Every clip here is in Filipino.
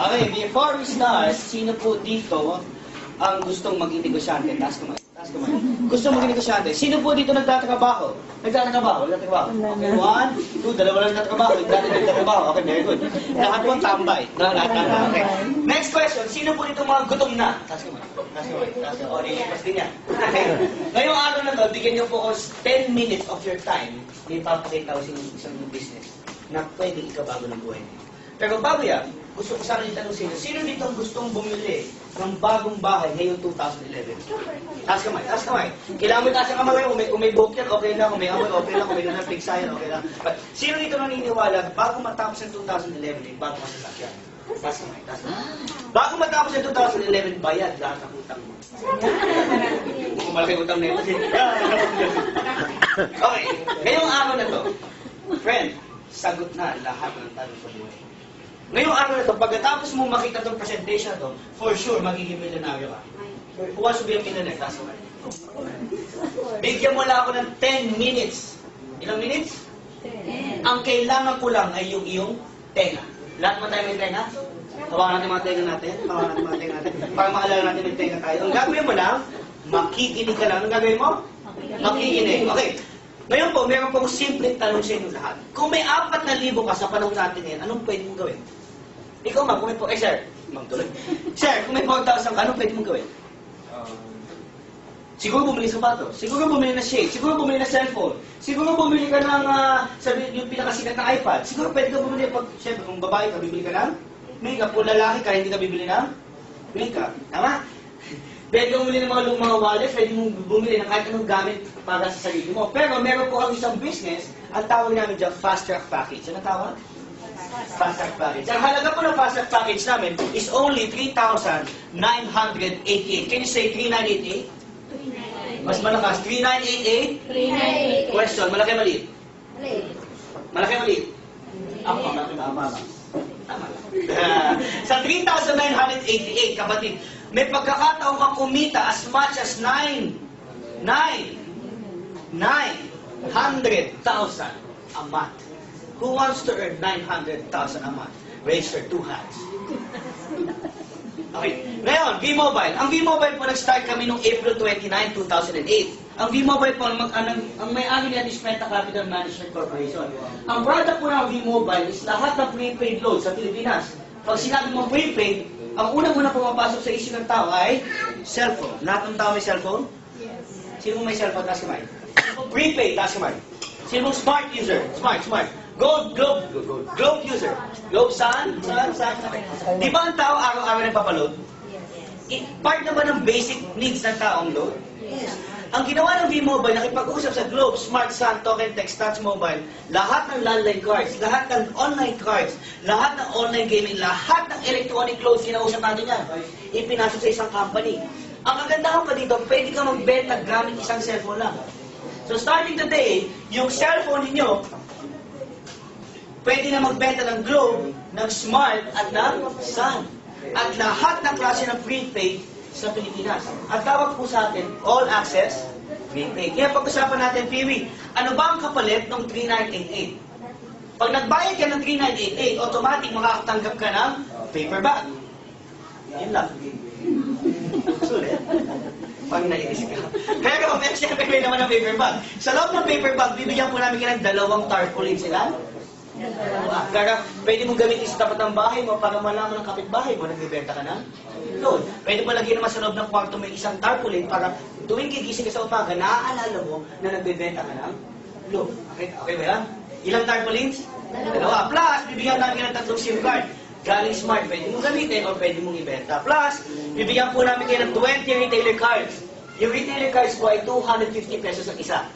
Okay, before we start, sino po dito ang gustong maging negosyante? Taas kamay. Taas kamay. Gustong maging negosyante. Sino po dito nagtatrabaho? Nagtatrabaho. Okay, 1, 2, dalawa lang nagtatrabaho. Nagtatrabaho. Okay, very good. Lahat po tambay. Okay. Next question, sino po dito mga gutom na? Taas kamay. Taas kamay. Taas kamay. O, nilipas din yan. Okay. Ngayong araw na to, bigyan niyo po ako 10 minutes of your time. May papakita ko sa isang business na pwedeng ikabago ng buhay niyo. Pero bago yan, gusto ko sana itanong sa inyo, sino dito ang gustong bumili ng bagong bahay ngayong 2011? Taas kamay, taas kamay. Kailangan mo taas ang kamay, kung may buhok yan, okay lang, kung may amoy, okay lang, kung may ganang pigsayan, okay lang. But sino dito naniniwala, bago matapos ang 2011, may bagong masasakyan? Taas kamay, taas kamay. Bago matapos ang 2011, bayad lahat ng utang mo. Kung malaki utang na ito, okay, ngayong araw na to, friend, sagot na lahat ng tanong sa buhay. Ngayong araw na ito, pagkatapos mo makita itong presentation to, for sure, magiging milyonaryo ka. Who wants to be a millionaire? That's why. Bigyan mo lang ako ng 10 minutes. Ilang minutes? 10. Ang kailangan ko lang ay yung iyong tenga. Lahat mo tayo may tenga? Hawakan natin mga tenga natin. Hawakan natin mga tenga natin. Para maalala natin may tenga tayo. Ang gagawin mo lang, makikinig ka lang. Anong gagawin mo? Makikinig. Okay. Ngayon po, meron pong simpleng tanong sa inyo lahat. Kung may 4,000 ka sa panahon natin ngayon, anong pwede mong gawin? Ikaw ma'am, kung may po, sir, ma'am tuloy. Sir, kung may 4,000 ka, anong pwede mong gawin? Siguro bumili ng sapatos, siguro bumili ng shade, siguro bumili ng cellphone, siguro bumili ka ng, yung pinakasikat na iPad, siguro pwede ka bumili, siyempre kung babae ka, bibili ka ng makeup, kung lalaki ka, hindi ka bibili ng makeup. Tama? Pwede kang bumili ng mga wallet, pwede mong bumili ng kahit anong gamit para sa sarili mo. Pero meron po kami isang business, ang tawag namin dyan, Fast Track Package. Ano tawag? Fast Track Package. Ang halaga po ng Fast Track Package namin is only 3,988. Can you say 3,988? Mas malakas. 3,988? 398. Question, malaki maliit? Malaki maliit? Ako, malaki tama lang. Tama lang. Sa 3,988, kapatid, may pagkakataon kang kumita as much as 900,000 a month. Who wants to earn 900,000 a month? Raise your 2 hands. Okay. Ngayon, V-Mobile. Ang V-Mobile po, nag-start kami noong April 29, 2008. Ang V-Mobile po, ang may-ari niya is Meta Capital Management Corporation. Ang product po ng V-Mobile is lahat ng prepaid load sa Pilipinas. Pag sinabi mo prepaid, ang unang-una pumapasok sa isip ng tao ay cellphone. Lahat ng tao may cellphone? Yes. Sino may cellphone? Taas kamay. Prepaid, taas kamay. Sino smart user? Smart. Globe user. Globe saan? Di ba ang tao araw-araw nagpapaload? Yes. Part naman ng basic needs ng tao ang load. Yes. Ang ginawa ng V-Mobile, nakipag-usap sa Globe, Smart, Sun, Token, Text, Touch Mobile, lahat ng landline cards, lahat ng online cards, lahat ng online gaming, lahat ng electronic loads, kinausap natin yan. Ipinasok sa isang company. Ang kagandahan pa dito, pwede ka magbenta gamit isang cellphone lang. So starting today, yung cellphone ninyo, pwede na magbenta ng Globe, ng Smart, at ng Sun. At lahat ng klase ng prepaid sa Pilipinas. Ang tawag po sa atin, all access prepaid. Kaya pag-usapan natin, Piwi, ano ba ang kapalit ng 3988? Pag nagbayad ka ng 3988, automatic makakatanggap ka ng paper bag. Yun lang. Sulit. Pag nainis ka. Pero, siyempre may naman ng paper bag. Sa loob ng paper bag, bibigyan po namin ka ng 2 tarpaulin sila. Kaya pwede mong gamitin sa tapat ng bahay mo para malaman ng kapitbahay mo, nagbibenta ka ng load. Pwede mo lagyan naman sa loob ng kwarto may isang tarpaulin para tuwing gigising ka sa umaga, naaalala mo na nagbibenta ka ng load. Okay ba yan? Ilang tarpaulins? 2. Plus, bibigyan namin ka ng 3 SIM card. Galing Smart, pwede mong gamitin o pwede mong ibenta. Plus, bibigyan po namin kayo ng 20 retailer cards. Yung retailer cards po ay 250 pesos ang isa.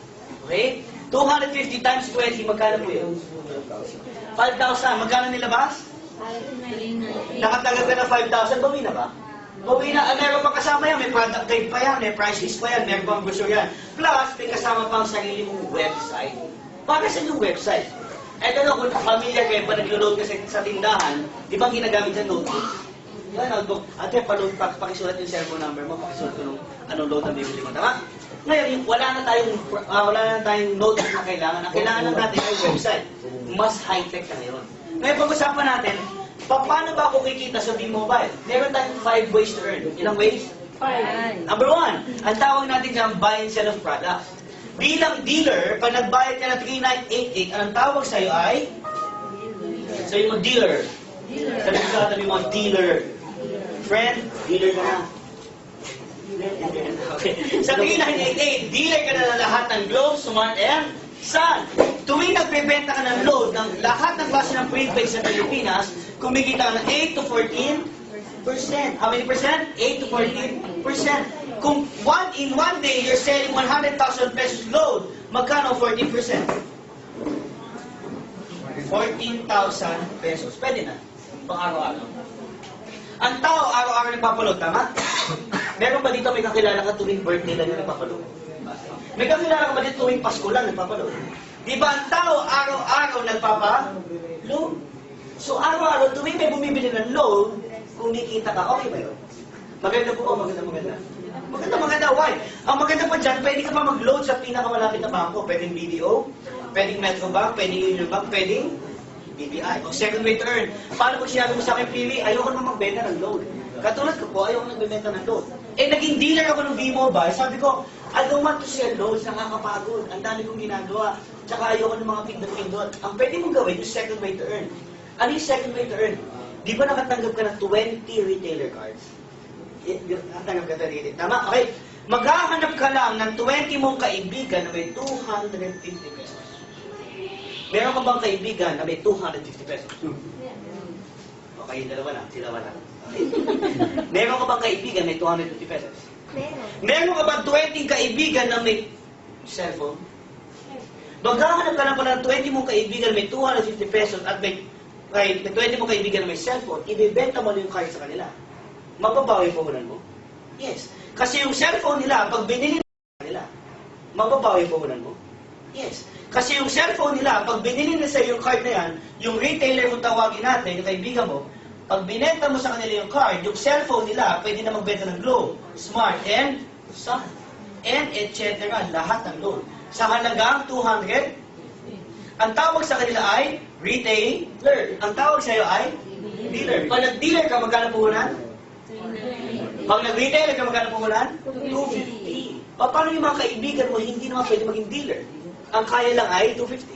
Okay? 250 times 20, magkano po yun? 5,000. Magkano nilabas? 398. Nakatagal ka na 5,000, bawi na ba? Bawi na. Meron pa kasama yan, may product guide pa yan, may price list pa yan, meron pang brochure yan. Plus, may kasama pang sarili mong website. Para sa yung website? Eto na, kung familiar kayo, pa naglo-load ka sa tindahan, di ba ginagamit sa notebook? Yan, notebook. Ate, pakisulat yung cellphone number mo, pakisulat ko nung anong load na bibili mo. Tama? Ngayon, wala na tayong notebook na kailangan. Ang kailangan lang natin ay website. Mas high-tech na ngayon. Ngayon, pag-usapan natin, Paano ba ako kikita sa B-Mobile? Meron tayong 5 ways to earn. Ilang ways? 5. Number 1, ang tawag natin dyan, buy and sell of products. Bilang dealer, pag nagbayad ka ng 3988, anong tawag sa'yo ay? Sabi mo, dealer. Sabi mo, dealer. Friend, dealer ka na. Okay. Sa 3988, dealer ka na ng lahat ng Globe, Smart, and Sun. Tuwing nagbebenta ka ng load ng lahat ng klase ng prepaid sa Pilipinas, kumikita ka ng 8 to 14%. How many percent? 8 to 14%. Kung in one day, you're selling 100,000 pesos load, magkano 14%? 14,000 pesos. Pwede na. Pang araw-araw. Ang tao, araw-araw nagpapaload, tama? Meron ba dito may kakilala ka tuwing birthday lang yung nagpapaload? May kakilala ka ba dito tuwing Pasko lang nagpapaload? Di ba ang tao, araw-araw nagpapaload? So araw-araw, tuwing may bumibili ng load, kumikita ka, okay ba yun? Maganda po, maganda. Maganda, why? Ang maganda pa dyan, pwede ka pa mag-load sa pinakamalapit na bangko. Pwedeng BDO, pwedeng Metrobank, pwedeng Union Bank, pwedeng BPI. O second way to earn. Paano pag sinabi mo sa akin, Pili, ayoko naman magbenta ng load. Katulad ko po, ayoko nagbenta ng load. Eh, naging dealer ako ng B-Mobile. Sabi ko, I don't want to sell loads, nakakapagod. Ang dami kong ginagawa. Tsaka ayoko ng mga pindot-pindot. Ang pwede mong gawin yung second way to earn. Ano yung second way to earn? Di ba nakatanggap ka ng 20 retailer cards? Nakatanggap ka ng retailer. Tama? Okay. Maghahanap ka lang ng 20 mong kaibigan na may 250 pesos. Meron ka bang kaibigan na may 250 pesos? Okay, dalawa lang. Sila wala. Meron ka bang kaibigan na may 250 pesos? Meron ka bang 20 kaibigan na may cellphone? Maghahanap ka lang pala ng 20 mong kaibigan na may 250 pesos at may 20 mong kaibigan na may cellphone, ibibenta mo na yung card sa kanila. Mababawi po mo? Yes. Kasi yung cellphone nila, pag binili nila, mababawi po mo? Yes. Kasi yung cellphone nila, pag binili na sa yung card na yan, yung retailer kung tawagin natin, yung kaibigan mo, pag binenta mo sa kanila yung card, yung cellphone nila, pwede na magbenta ng Globe, Smart, and Sun, and etc. Lahat ng load. Sa halagang 200, ang tawag sa kanila ay retailer. Ang tawag sa iyo ay dealer. Pag nag-dealer ka, magkano puhunan? Pag nag-retailer ka, magkano puhunan? 250. Paano yung mga kaibigan mo, hindi naman pwede maging dealer? Ang kaya lang ay 250.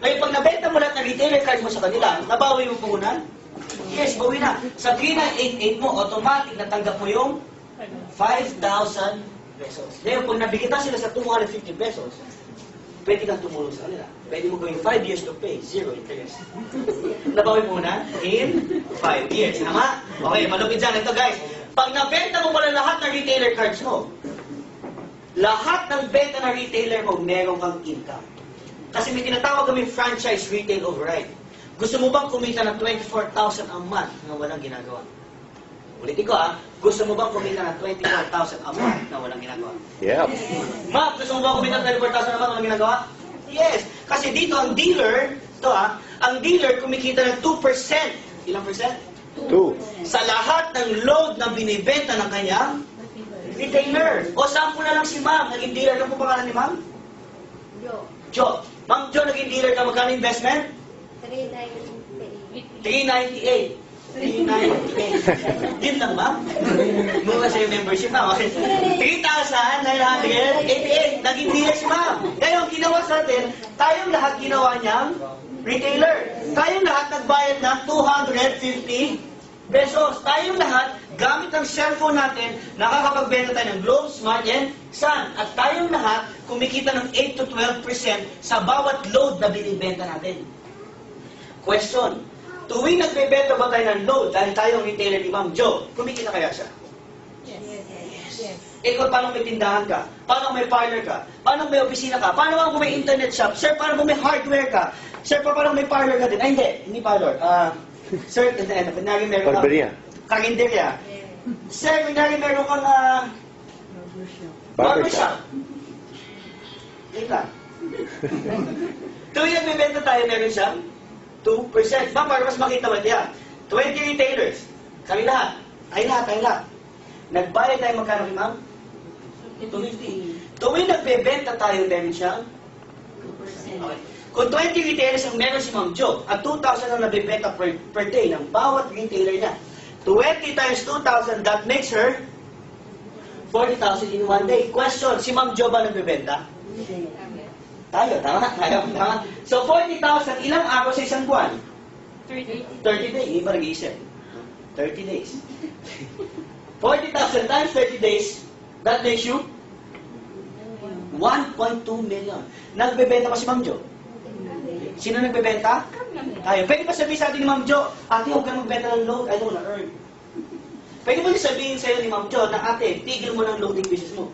Ngayon, pag nabenta mo lahat ng retailer card mo sa kanila, nabawi mo puhunan? Yes, bawi na. Sa 3988 mo, automatic natanggap mo yung 5,000 pesos. Ngayon, pag nabigita sila sa 250 pesos, pwede kang tumulong sa kanila. Pwede mo gawin 5 years to pay, 0 interest. Nabawi mo na in 5 years. Tama? Okay, malupit dyan. Ito guys, pag nabenta mo pala lahat ng retailer cards mo, lahat ng benta ng retailer mo, meron kang income. Kasi may tinatawag kami franchise retail override. Gusto mo bang kumita ng 24,000 a month na walang ginagawa? Ulitin ko gusto mo bang kumita ng 24,000 a month na walang ginagawa? Yep. Ma'am, gusto mo bang kumita ng 24,000 a month na walang ginagawa? Yes. Kasi dito ang dealer, ang dealer kumikita ng 2%. Ilang percent? 2. Sa lahat ng load na binibenta ng kanyang retailer. O sample na lang si ma'am, naging dealer ka po pangalan ni ma'am? Jo. Ma'am Jo, naging dealer ka, magkano investment? 398. 398. Yun lang, ma'am? Muna sa yung membership, ma'am. 3,988. Naging dealer si ma'am. Ngayon, ginawa sa atin, tayong lahat ginawa niyang retailer. Tayong lahat nagbayad ng 250 pesos. Tayong lahat, gamit ang cellphone natin, nakakapagbenta tayo ng Globe, Smart, and Sun. At tayong lahat, kumikita ng 8 to 12% sa bawat load na binibenta natin. Question. Tuwing nagbebenta ba tayo ng load dahil tayong retailer ni Ma'am Jo, kumikita kaya siya? Yes. Ikaw, paano may tindahan ka? Paano may parlor ka? Paano may opisina ka? Paano kung may internet shop? Sir, paano kung may hardware ka? Sir, paano kung may parlor ka din? Ay, hindi parlor. Sir, kunyari meron kang... Barberia. Karinderya. Sir, kunyari meron kang... Barbershop. Wait lang. Tuwing nagbebenta tayo, meron siyang 2%. Ma'am, para mas makita mo yan. 20 retailers. Kami lahat. Ay lahat. Nagbayad tayo magkano kay ma'am? 250. Tuwing nagbebenta tayo, meron siyang 2%. Okay. Kung 20 retailers ang meron si Ma'am Jo, at 2,000 ang nabibenta per day ng bawat retailer niya, 20 times 2,000, that makes her 40,000 in one day. Question, si Ma'am Jo ba nagbebenta? Tayo, tama? Tama. So, 40,000, ilang araw sa isang buwan? 30 days. Hindi ba nag-iisip? 30 days. 40,000 times 30 days, that makes you 1.2 million. Nagbebenta pa si Ma'am Jo? Sino nagbebenta? Tayo. Pwede ba sabihin sa atin ni Ma'am Jo, ate, huwag ka magbenta ng load, I don't wanna earn. Pwede ba sabihin sa'yo ni Ma'am Jo na ate, tigil mo ng loading business mo?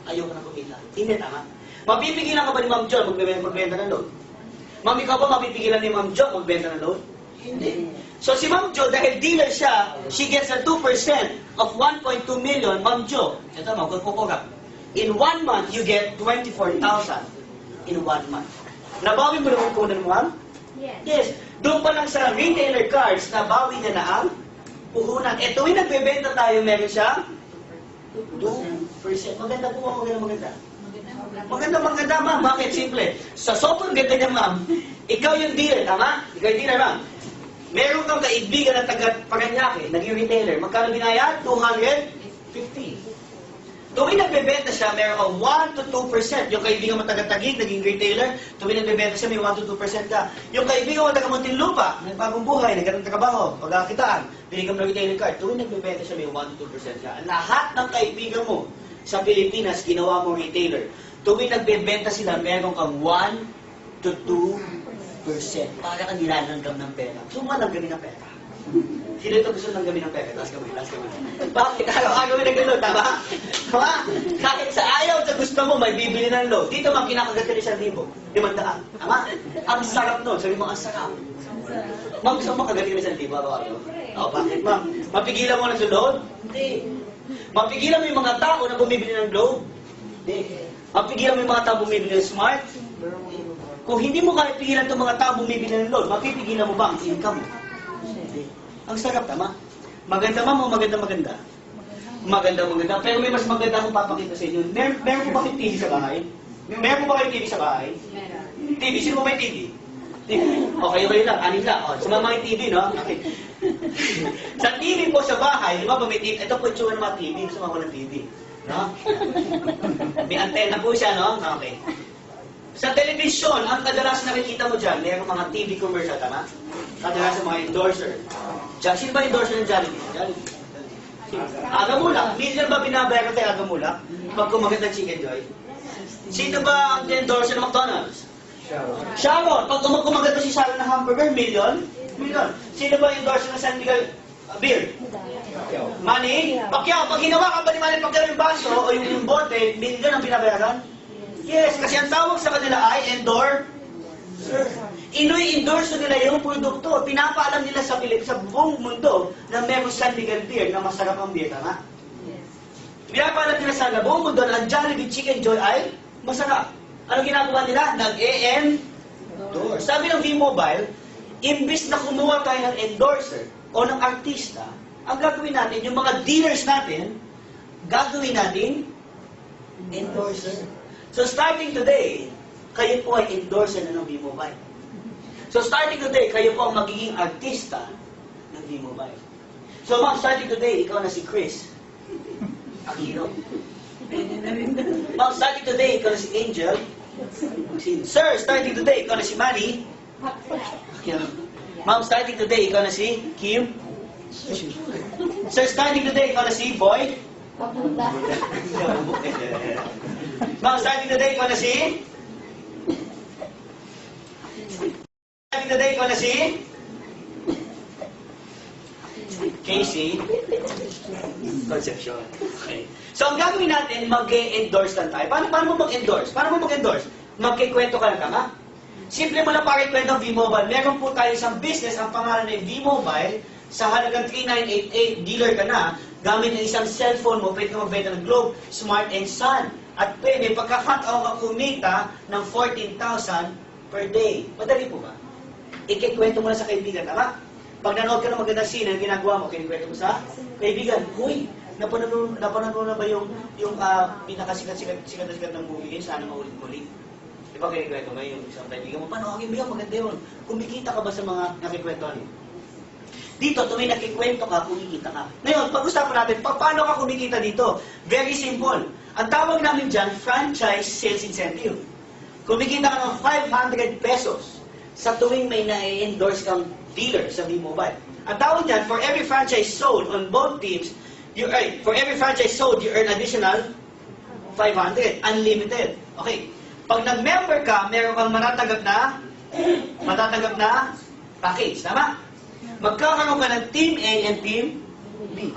Ayoko na kumita. Hindi, tama. Mapipigilan ka ba ni Ma'am Jo magbenta ng load? Ma'am, ikaw ba mapipigilan ni Ma'am Jo magbenta ng load? Hindi. So si Ma'am Jo, dahil dealer siya, she gets a 2% of 1.2 million. Ma'am Jo, ito magkukukurap. In 1 month, you get 24,000 in 1 month. Nabawi mo naman kunan mo, ma'am? Yes. Doon pa lang sa retailer cards, nabawi niya na ang puhunan. E tuwing nagbebenta tayo, meron siya 2%. Maganda po, maganda. Maganda, ma'am. Bakit? Simple. Sa sobrang ganda niya, ma'am, ikaw yung dealer, tama? Ikaw yung dealer, ma'am. Meron kang kaibigan na taga-Paranaque, naging retailer. Magkano binayad? 250. Tuwing nagbebenta siya, meron kang 1 to 2%. Yung kaibigan mo taga-Taguig, naging retailer, tuwing nagbebenta siya, may 1 to 2% ka. Yung kaibigan mo taga-Muntinlupa, nagpagong buhay, nagkaroon ng trabaho, pagkakitaan, binigyan mo ng retailer card, tuwing nagbebenta siya, may 1 to 2% ka. Lahat ng kaibigan mo sa Pilipinas, ginawa mo retailer. Tuwing nagbebenta sila, meron kang 1 to 2%. Para kang nilalanggam ng pera. So, malanggamin ng pera. Sino ito gusto ng gamin ng pera? Last kamay. Bakit? Ayaw gawin ng gano'n, tama? Tama? Kahit sa ayaw sa gusto mo, may bibili ng load. Dito mang kinakagat ka ni 1,000. 500. Tama? Ang sarap nun. Sabi mo, ang sarap. Ma'am, gusto mo kagatin ni 1,000? Bakit, ma'am? Mapigilan mo na sa load? Hindi. Mapigilan mo yung mga tao na bumibili ng load? Hindi. Mapigilan mo yung mga tao bumibili ng smart? Kung hindi mo kaya pigilan itong mga tao bumibili ng load, mapipigilan mo ba ang income mo? Ang sarap, tama? Maganda, ma'am, o maganda? Maganda. Pero may mas maganda akong papakita sa inyo. Meron po ba kayong TV sa bahay? Meron po ba kayong TV sa bahay? TV? Sino po may TV? Okay lang. Anin lang. O, sumama yung TV, no? Okay. Sa TV po sa bahay, di ba may TV? Ito po yung tsura ng mga TV. Sumama ko ng TV. No? May antena po siya, no? Okay. Sa telebisyon, ang kadalasan nakikita mo dyan, mayroong mga TV commercial, tama? Kadalasan mga endorser. Sino ba endorser ng Jollibee? Agamulak. Million ba binabayaran kay Agamulak? Pag kumagat ng Chicken Joy? Sino ba ang endorser ng McDonald's? Sharon. Pag kumagat si Sharon ng hamburger, million? Sino ba endorser ng San Miguel beer? Manny? Pacquiao. Pag ginawa ka ba ni Manny Pacquiao yung baso o yung bote, million ang binabayaran? Yes, kasi ang tawag sa kanila ay endorser. Ino-endorse nila yung produkto. Pinapaalam nila sa buong mundo na meron San Miguel beer na masarap ang beer, tama? Pinapaalam nila sa buong mundo na ang Jollibee Chicken Joy ay masarap. Ano ginagawa nila? Nag-e-endorse. Sabi ng V-Mobile, imbis na kumuha tayo ng endorser o ng artista, ang gagawin natin, yung mga dealers natin, gagawin natin endorser. So starting today, kayo po ay endorser na ng V-Mobile. So starting today, kayo po ang magiging artista ng V-Mobile. So ma'am, starting today, ikaw na si Chris. Aquino. Ma'am, starting today, ikaw na si Angel. Sir, starting today, ikaw na si Manny. Ma'am, starting today, ikaw na si Kim. Sir, starting today, ikaw na si Boy. Ma'am, starting today, ikaw na si... Starting today, ikaw na si... Casey. Concepcion. Okay. So, ang gagawin natin, mag-endorse lang tayo. Paano mo mag-endorse? Magkikwento ka lang, tama? Simple mo lang pakikwento ng V-Mobile. Meron po tayo isang business, ang pangalan ay V-Mobile. Sa halagang 3,988, dealer ka na. Gamit ng isang cellphone mo, pwede ka magbenta ng Globe, Smart, and Sun. At pwede, pagkakataon ka kumita ng 14,000 per day. Madali po ba? Ikikwento mo lang sa kaibigan, tama? Pag nanood ka ng magandang scene, ang ginagawa mo, kinikwento mo sa kaibigan, huy, napanood na ba yung pinakasikat ng movie yun? Sana maulit-ulit. Di ba kinikwento mo yung isang kaibigan mo, paano ang kaibigan, maganda yun. Kumikita ka ba sa mga nakikwentuhan mo? Dito, tuwing nakikwento ka, kumikita ka. Ngayon, pag-usapan natin, paano ka kumikita dito? Very simple. Ang tawag namin dyan, franchise sales incentive. Kumikita ka ng 500 pesos sa tuwing may na-endorse kang dealer sa V-Mobile. Ang tawag dyan, for every franchise sold on both teams, for every franchise sold, you earn additional 500. Unlimited. Okay. Pag nag-member ka, meron kang matatanggap na package. Tama? Magkakaroon ka ng Team A and Team B.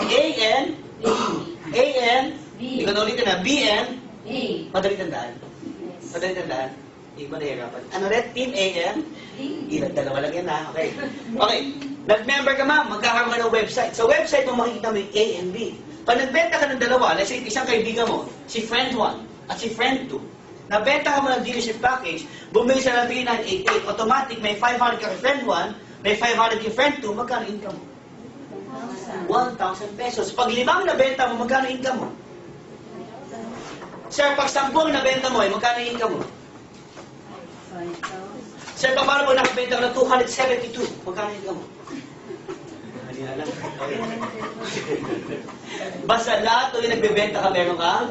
Hindi ko na ulitin na, B and madali tandaan. Madali tandaan. Hindi mo nahirapan. Ano rin? Team A and ilan? Dalawa lang yan ha. Okay. Okay. Nag-member ka ma'am, magkakaroon ka ng website. Sa website mo makikita mo yung A and B. Pag nagbenta ka ng dalawa, let's say isang kaibigan mo, si friend 1 at si friend 2, nabenta ka mo ng dealership package, bumili siya ng 3988, automatic may 500 ka kay friend 1, may 500 kay friend 2, magkano income mo? 1,000 pesos. Pag 5 nabenta mo, magkano income mo? Sir, pag 10 nabenta mo, magkano income mo? Sir, paano mo nakabenta ka ng 272? Magkano income mo? Hindi na lang. Okay. Basta lahat tuwing nagbebenta ka, meron ka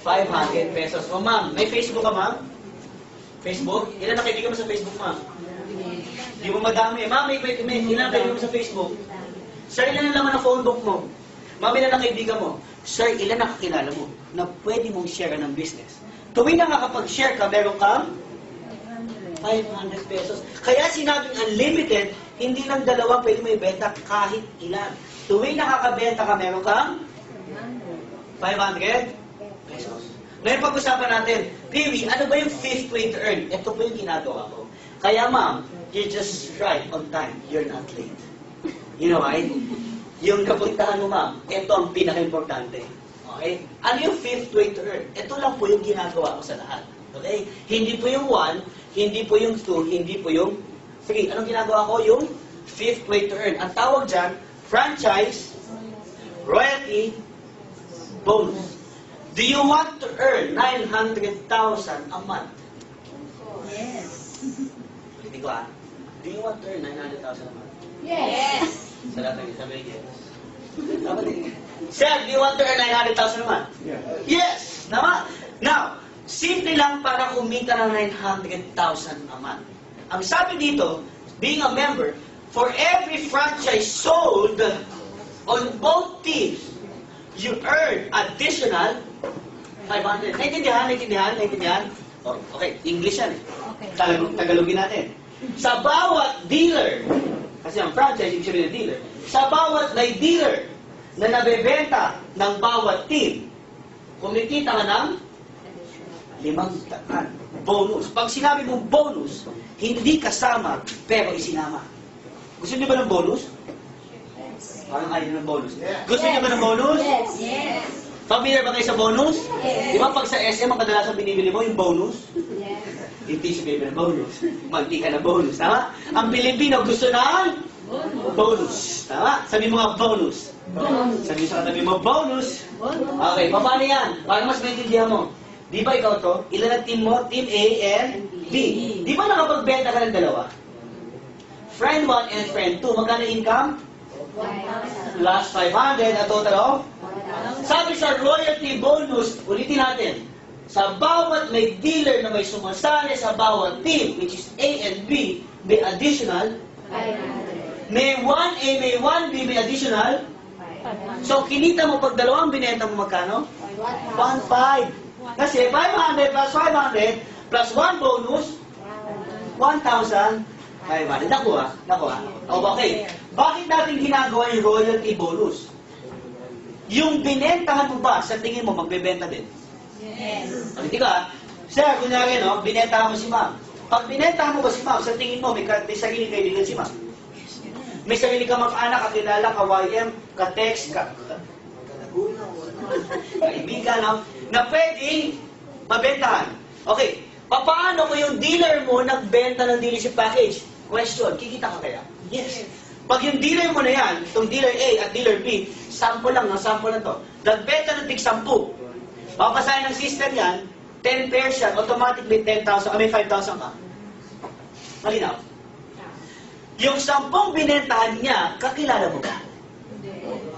500 pesos. O ma'am, may Facebook ka ma'am? Facebook? Ilan na kaibigan mo sa Facebook ma'am? Hindi mo madami. Ma'am, ilan na kaibigan mo sa Facebook? Sir, ilan na naman ang phone book mo? Ma'am, ilan na kaibigan mo? Sir, ilan na kakilala mo na pwede mong share ng business? Tuwing nakakapag-share ka, meron kang 500 pesos. Kaya sinabing unlimited, hindi lang dalawa pwede mo ibenta kahit ilan. Tuwing nakakabenta ka, meron kang 500 pesos. Ngayon pag-usapan natin, Pee-wee, ano ba yung fifth way to earn? Ito po yung ginagawa ko. Kaya ma'am, you're just right on time. You're not late. You know why? Yung kapuntahan mo ma'am, ito ang pinaka-importante. Okay? Ano yung fifth way to earn? Ito lang po yung ginagawa ko sa lahat. Okay? Hindi po yung 1, hindi po yung 2, hindi po yung 3. Anong ginagawa ko? Yung fifth way to earn. Ang tawag dyan, franchise, royalty, bonus. Do you want to earn 900,000 a month? Yes. Hindi ko Do you want to earn 900,000 a month? Yes. Sa lahat ng sabi, yes. Tama din. Sir, do you want to earn 900,000 a month? Yes! Nama. Now, simple lang para kumita ng 900,000 a month. Ang sabi dito, being a member, for every franchise sold on both teams, you earn additional 500. Naintindihan? Oh, okay, English yan eh. Okay. Tagalogin natin. Sa bawat dealer, kasi ang franchise, ibig sabihin ng dealer, sa bawat may dealer na nabebenta ng bawat team, kumikita ka ng 500 bonus. Pag sinabi mong bonus, hindi kasama, pero isinama. Gusto niyo ba ng bonus? Parang ayaw ng bonus. Gusto niyo ba ng bonus? Yes. Yes. Familiar ba kayo sa bonus? Yes. Di ba pag sa SM, ang kadalasan binibili mo yung bonus? Yes. Hindi siya bibili ng bonus. Mantika na bonus. Tama? Ang Pilipino gusto ng bonus. Tama? Sabi mo nga bonus. Bonus. Sabi sa katabi mo, bonus. Bonus. Okay, paano yan? Para mas maintindihan mo. Di ba ikaw to? Ilan ang team mo? Team A and B. Di ba nakapagbenta ka ng dalawa? Friend 1 and friend 2. Magkano income? 1,000. Plus 500 na total of? 1,000. Sabi sa royalty bonus, ulitin natin. Sa bawat may dealer na may sumasali sa bawat team, which is A and B, may additional. 500. May 1A, may 1B, may additional. 500. So, kinita mo pag dalawang binenta mo magkano? 1,500. Kasi 500 plus 500 plus 1 bonus, 1,500. Nakuha? O, okay. Bakit natin ginagawa yung royalty bonus? Yung binentahan mo ba, sa tingin mo, magbebenta din? Yes. Hindi ka, sir, kunyari, no, binentahan mo si ma'am. Pag binentahan mo ba si ma'am, sa tingin mo, may sarili kaibigan si ma'am? May sarili ka mag-anak, kakilala, ka-YM, ka-text, kaibigan, no? Na pwedeng mabentahan. Okay, paano kung yung dealer mo nagbenta ng dealership package? Question, kikita ka kaya? Yes. Pag yung dealer mo na yan, itong dealer A at dealer B, sample lang to. Nagbenta ng tig 10. Papasahin ng system yan, 10 pairs yan, automatically 10,000, may 5,000 ka. Malinaw? Yung 10 binentahan niya, kakilala mo ba?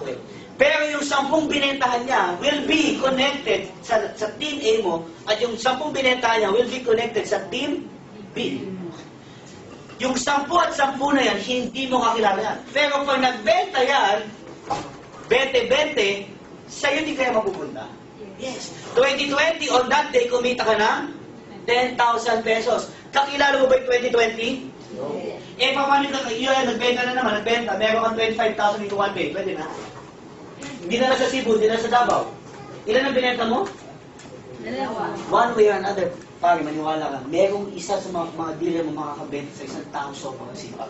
Okay. Pero yung 10 binentahan niya will be connected sa team A mo at yung 10 binentahan niya will be connected sa team B. Yung 10 at 10 na yan, hindi mo kakilala yan. Pero pag nagbenta yan, 20-20, sa'yo di kaya mapupunta. Yes. 2020, on that day, kumita ka ng 10,000 pesos. Kakilala mo ba yung 2020? No. Eh, paano ka, yun, nagbenta na naman, nagbenta, meron kang 25,000 into one day. Pwede na. Hindi na sa Cebu, hindi na sa Davao. Ilan ang binenta mo? Dalawa. One way or another, pare, maniwala ka, merong isa sa mga dealer mo makakabenta sa isang taong sobrang sipag.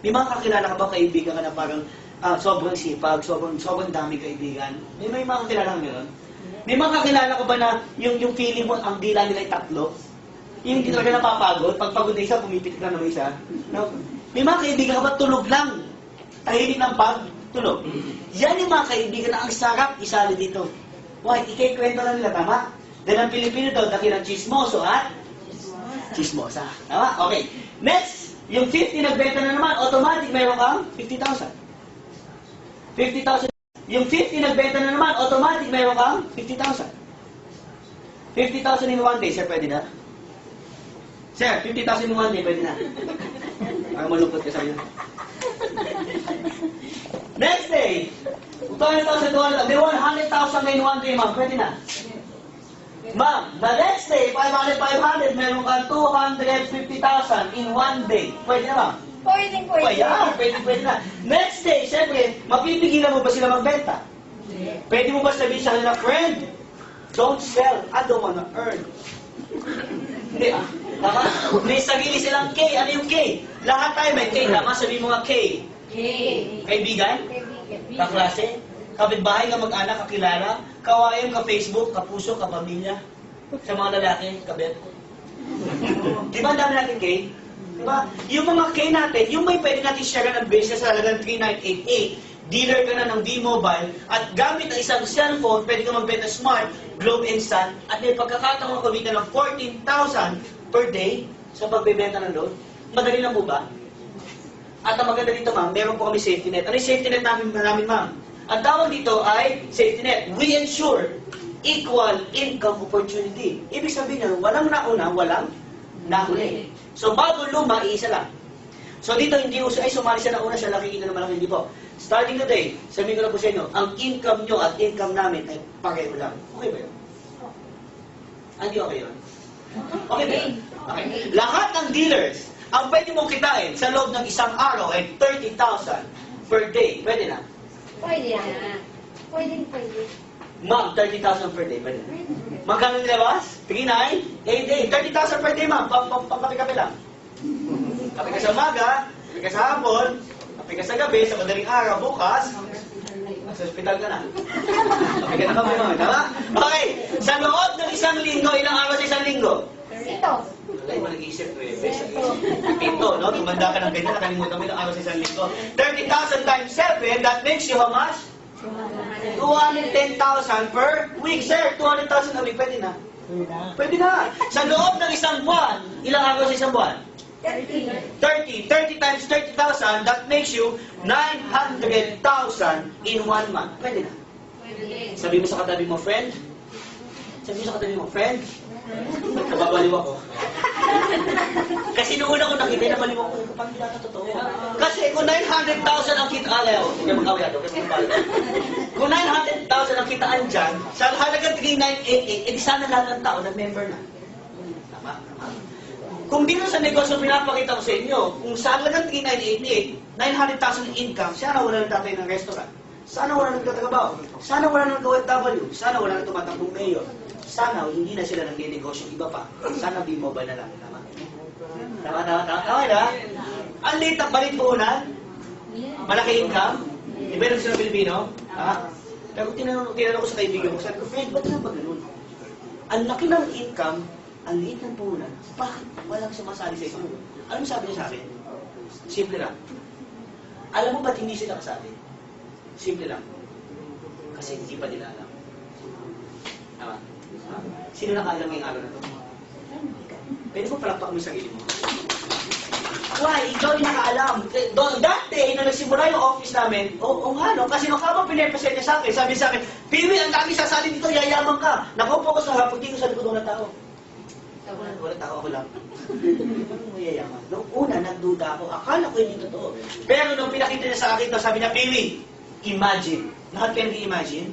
May mga kakilala ka ba, kaibigan ka na parang sobrang sipag, sobrang dami kaibigan? May mga kakilala ka gano'n? May mga kakilala ka ba na yung feeling mo, ang dila nila ay 3? Yung hindi talaga napapagod, pag pagod na isa, pumipitik lang ng isa. No? May mga kaibigan ka ba, tulog lang? Tahimik ng tulog. Yan yung mga kaibigan na ang sarap isali dito. Why? Ikikwento lang nila, tama? Dahil ang Pilipino daw, dakilang chismoso at chismosa. Tama? Okay. Next, yung 50 nagbenta na naman, automatic mayroon kang 50,000. 50,000. Yung 50 nagbenta na naman, automatic mayroon kang 50,000. 50,000 in one day, sir, pwede na? Sir, 50,000 in one day, pwede na? Parang malungkot ka sa'yo. Next day, 200,000, may 100,000 in one day, ma'am. Pwede na. Ma'am, the next day, 500, meron kang 250,000 in one day. Pwede na, ma'am? Pwede. Pwede na. Next day, syempre, mapipigilan mo ba sila magbenta? Pwede mo ba sabihin sa kanila, friend, don't sell, I don't wanna earn. Hindi ah. Tama? May sarili silang K. Ano yung K? Lahat tayo may K. Tama? Sabihin mo nga K. Kaibigan? Kaklase? Kapitbahay, kamag-anak, kakilala? Kawayan, ka-Facebook, kapuso, kapamilya? Sa mga lalaki, kabet? Di ba ang dami natin K? Di ba? Yung mga K natin, yung may pwede natin share ng business sa halagang 3988. Dealer ka na ng D-Mobile at gamit ang isang cellphone, pwede ka magbenta Smart, Globe and Sun at may pagkakataon ka kumita ng 14,000 per day sa pagbebenta ng load. Madali lang po ba? At ang maganda dito, ma'am, meron po kami safety net. Ano yung safety net namin, ma'am? Ang tawag dito ay safety net. We ensure equal income opportunity. Ibig sabihin nyo, walang nauna, walang nahuli. So, bago luma, iisa lang. So, dito hindi uso, ay sumali siya na una, siya laki kita na malaki, hindi po. Starting today, sabihin ko na po sa inyo, ang income nyo at income namin ay pareho lang. Okay ba yun? Hindi okay yun? Okay ba yun? Okay. Lahat ng dealers, ang pwede mong kitain sa loob ng isang araw ay 30,000 per day. Pwede na? Pwede. Ma'am, 30,000 per day. Pwede na? Magkano nilabas? 3, 9, 8, 30,000 per day, ma'am. Pampakapi-kapi lang. Kapi ka sa umaga, kapi ka sa hapon, kapi ka sa gabi, sa madaling araw, bukas, nasa ospital ka na. Kapi ka na kami, ma'am. Tama? Okay. Sa loob ng isang linggo, ilang araw sa isang linggo? Ito. Wala yung nag-iisip, Pito, no? Tumanda ka ng ganyan, nakalimutan mo ilang araw sa isang linggo. 30,000 times 7, that makes you how much? 210,000 per week. Sir, 200,000 a week, pwede na? Pwede na. Sa loob ng isang buwan, ilang araw sa isang buwan? 30. 30 times 30,000, that makes you 900,000 in 1 month. Pwede na. Sabi mo sa katabi mo, friend? Sabi mo sa katabi mo, friend? Nababaliw ako. Kasi noong una ko nakita, nabaliw ako. Kapag hindi natin totoo. Kasi kung 900,000 ang kita, hindi mag-away kasi kung 900,000 ang kitaan dyan, sa halagang 3988, edi sana lahat ng tao nag-member na. Tama? Kung dito sa negosyo pinapakita ko sa inyo, kung sa halagang 3988, 900,000 income, sana wala nang tatay ng restaurant. Sana wala nang tatrabaho. Sana wala nang OFW. Sana wala nang tumatangkong mayor. Sana hindi na sila nag-negosyo iba pa. Sana B-Mobile na lang. Tama? Tama na? Ang liit ang balit puhunan. Malaki income. Di ba yung sila Pilipino? Ha? Pero tinanong ko sa kaibigan ko, sabi ko, friend, ba't na ba ganun? Ang laki ng income, ang liit ng puhunan, bakit walang sumasali sa isang? Ano sabi niya sa akin? Simple lang. Alam mo ba't hindi sila kasali? Simple lang. Kasi hindi pa nila alam. Tama? Sino nakaalam ngayong araw na to? Pwede mo palakpak mo yung sarili mo. Why? Ikaw yung nakaalam. That day, na nagsimula yung office namin, nga, no? Kasi nung habang pinapresent niya sa akin, sabi sa akin, Piwi, ang dami sasalin dito, yayaman ka. Nakaupo ko sa harap, puti ko sa likod ng tao. Wala tao, ako lang. Ano yayaman? Noong una, nagduda ako. Akala ko hindi totoo. Pero nung pinakita niya sa akin to, sabi niya, Piwi, imagine. Lahat kayo nag-imagine?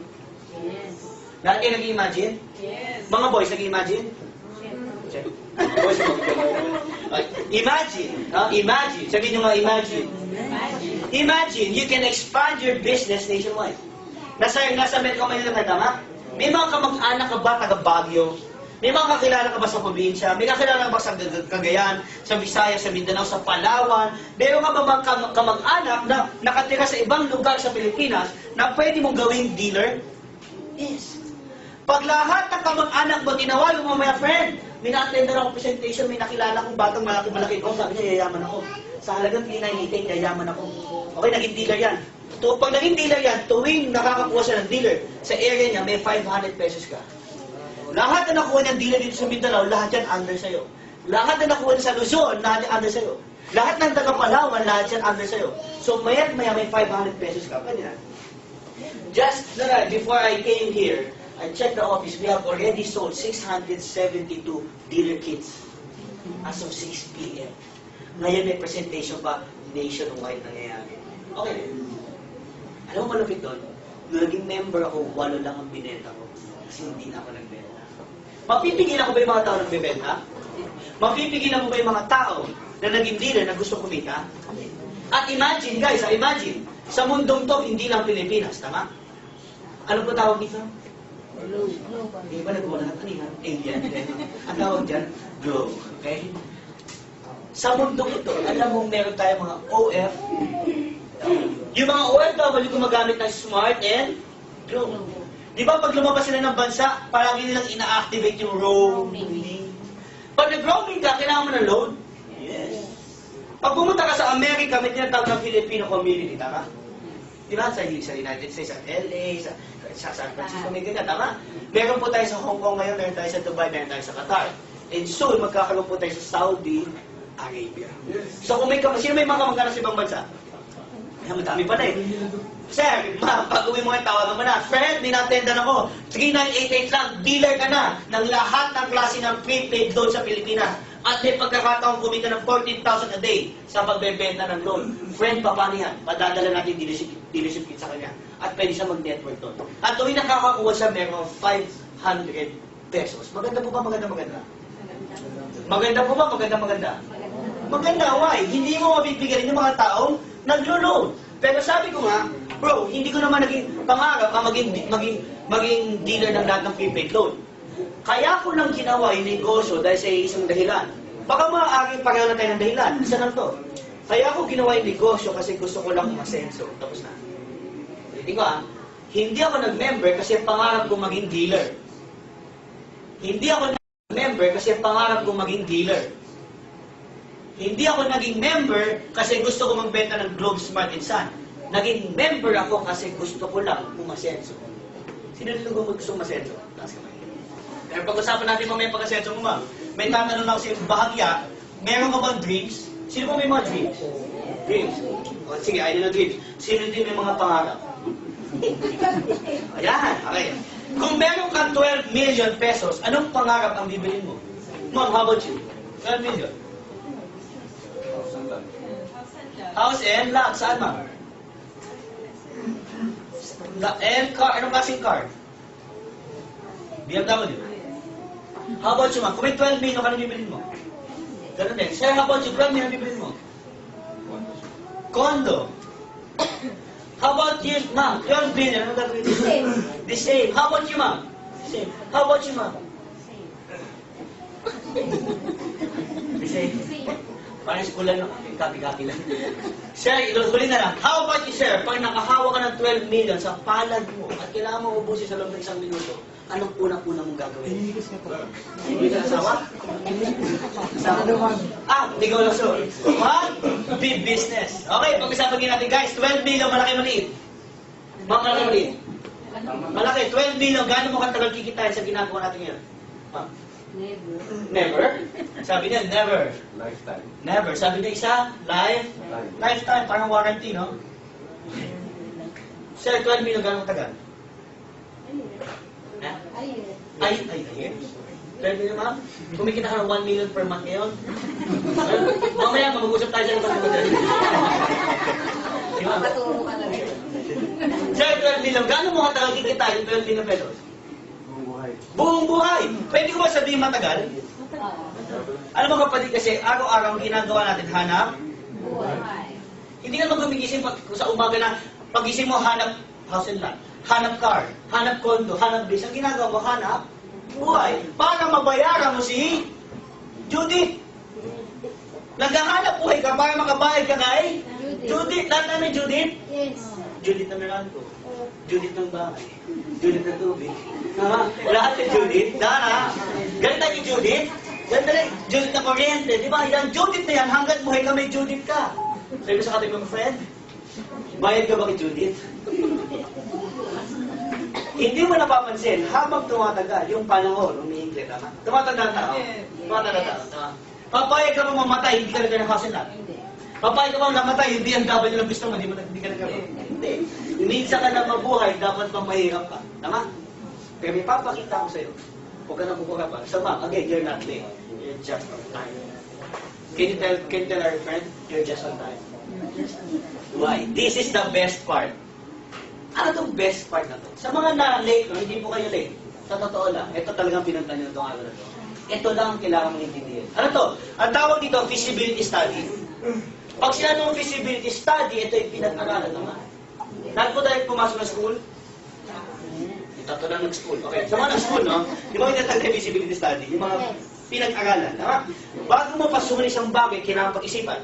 Yes. Lahat kayo nag-imagine? Yes. Mga boys, nag-imagine? Boys, imagine. Imagine. Sabihin nyo nga, imagine. Imagine, you can expand your business nationwide. Nasa Metro Manila ka, tama? May mga kamag-anak ka ba taga Baguio? May mga kakilala ka ba sa probinsya? May kakilala ka ba sa Cagayan, sa Visayas, sa Mindanao, sa Palawan? Meron ka ba mga kamag-anak na nakatira sa ibang lugar sa Pilipinas na pwede mong gawing dealer? Yes. Pag lahat ng kamag-anak mo, tinawag mo, my friend, may na-attender ako presentation, may nakilala kong batang malaki-malaki ko, sabi niya, yayaman ako. Sa halagang 398, yayaman ako. Okay, naging dealer yan. Pag naging dealer yan, tuwing nakakakuha siya ng dealer, sa area niya, may 500 pesos ka. Lahat na nakuha niyang dealer dito sa Mindanao, lahat yan under sa'yo. Lahat na nakuha niya sa Luzon, lahat yan under sa'yo. Lahat ng taga-Palawan, lahat yan under sa'yo. So, maya't maya may 500 pesos ka. Pwede na. Just before I came here, I checked the office. We have already sold 672 dealer kits as of 6 p.m. Ngayon may presentation pa nationwide nangyayari. Okay. Alam mo malapit doon? Nung naging member ako, 8 lang ang binenta ko. Kasi hindi na ako nagbenta. Mapipigilan ko ba yung mga tao nagbebenta? Mapipigilan mo ba yung mga tao na naging dealer na gusto kumita? At imagine, guys, imagine, sa mundong to, hindi lang Pilipinas, tama? Ano po tawag dito? Globe. Di ba nagawa lahat? Ano yan? Alien. Ang tawag dyan? Globe. Okay? Sa mundong ito, alam mo meron tayong mga OF. Yung mga OFW gumagamit ng smart and globe. Di ba pag lumabas sila ng bansa, palagi nilang ina-activate yung roaming. Pag nag-roaming ka, kailangan mo ng load? Yes. Pag pumunta ka sa Amerika, may tinatawag ng Filipino community, tama? Di ba? Sa United States, sa LA, sa San Francisco, may ganyan, tama? Meron po tayo sa Hong Kong ngayon, meron tayo sa Dubai, meron tayo sa Qatar. And soon, magkakaroon po tayo sa Saudi Arabia. So kung sino may mga kamag-anak sa ibang bansa? Madami pa na eh. Sir, pag uwi mo ngayon, tawagan mo na. Fred, may na-attendan ako. 3988 lang, dealer ka na ng lahat ng klase ng prepaid loan sa Pilipinas. At may pagkakataong kumita ng 14,000 a day sa pagbebenta ng loan. Friend, paano yan? Padadala natin dealership kit sa kanya. At pwede siya mag-network doon. At tuwing nakakakuha siya, meron 500 pesos. Maganda po ba? Maganda? Maganda po ba? Maganda? Maganda, why? Hindi mo mabibigyan yung mga taong naglo-loan. Pero sabi ko nga, bro, hindi ko naman naging pangarap ang maging dealer ng lahat ng prepaid loan. Kaya ko lang ginawa yung negosyo dahil sa isang dahilan. Baka maaaring pareho na tayo ng dahilan. Isa lang to. Kaya ko ginawa yung negosyo kasi gusto ko lang umasenso. Tapos na. Hindi ko hindi ako nag-member kasi pangarap ko maging dealer. Hindi ako nag-member kasi pangarap ko maging dealer. Hindi ako naging member kasi gusto ko magbenta ng Globe Smart and Sun. Naging member ako kasi gusto ko lang umasenso. Sino dito gusto umasenso? Taas kamay. Pero pag-usapan natin mamaya pag-asenso mo, ma'am. May tatanong lang ako sa bahagya, meron ka bang dreams? Sino po may mga dreams? Dreams. O, sige, I know dreams. Sino din may mga pangarap? Ayan, okay. Kung meron kang 12 million pesos, anong pangarap ang bibilin mo? Ma'am, how about you? 12 million. House and lot. Saan, ma'am? And car. Anong klaseng car? BMW. How about you, ma'am? Kung may 12 million, anong bibilin mo? Ganun din. Sir, how about you? 12 million, anong bibilin mo? Condo. How about you, ma'am? 12 million, anong gagawin mo? The same. How about you, ma'am? The same. How about you, ma'am? The same. Parang skulan lang. Kapi-kapi lang. Sir, huli na lang. How about you, sir? Pag nakahawa ka ng 12 million sa palad mo at kailangan mo ubusin sa loob ng 1 minuto, anong unang-una mong gagawin? Hindi ka asawa? Negosyo. What? Big business. Okay, pag-usapan natin guys. 12 million, malaki maliit. Malaki maliit. Malaki, 12 million. Gaano mo katagal kikitain sa ginagawa natin ngayon? Ma'am. Never. Never. Sabi niya, never. Lifetime. Never. Sabi niya isa, lifetime. Parang warranty, no? Sir, 12 million, gano'ng tagal? Ha? Ay. 12 million, ma'am? Kumikita ka ng 1 million per month ngayon? Mamaya, mag-usap tayo sa labas ng model. Di ba? Paturo ka lang. Sir, 12 million, gano'ng mo katagal kikita yung 12 million pesos? Buong buhay. Buong buhay! Pwede ko ba sabihin matagal? Alam mo kapatid, kasi araw-araw ang ginagawa natin, hanap. Buhay. Hindi ka naman gumigising kung sa umaga na pagising mo, hanap house and lot, hanap car, hanap condo, hanap base. Ang ginagawa mo, hanap buhay. Para mabayaran mo si Judith. Naghahanap buhay ka para makabayad ka kay Judith. Lahat namin Judith. Yes. Judith ng Meranto. Judith ng bahay. Judith ng tubig. Lahat yung Judith. Dara. Ganito yung Judith. Ganito rin. Judith na kuryente. Di ba? Yan, Judith na yan. Hanggat buhay ka, may Judith ka. Sabi ko sa katabi mong friend, bayad ka ba kay Judith? Hindi mo napapansin, habang tumatagal, yung panahon, umiingit, tama? Tumatanda ang tao. Tumatanda ang tao. Tama? Papayag ka ba mamatay, hindi ka nagkaroon ng house and lot? Hindi. Papayag ka ba namatay, hindi ang dapat yung gusto mo, hindi ka nagkaroon? Hindi. Minsan ka na mabuhay, dapat bang mahirap ka? Tama? Pero may papakita ko sa'yo. Huwag ka na kukuha pa. So ma'am, again, you're not late. You're just on time. Can you tell our friend, you're just on time? Why? This is the best part. Ano itong best part na to? Sa mga na-late, no, hindi po kayo late. Sa totoo lang, ito talagang pinunta nyo itong araw na to. Ito lang ang kailangan mong intindihin. Ano to? Ang tawag dito, feasibility study. Pag sinabi mong feasibility study, ito yung pinag-aralan naman. Lahat po tayo pumasok na school? Ito lang nag-school. Okay, sa mga nag-school, no? Di ba yung tatag feasibility study? Yung mga pinag-aralan. Tama? Bago mo pasukin isang bagay, kailangan pag-isipan.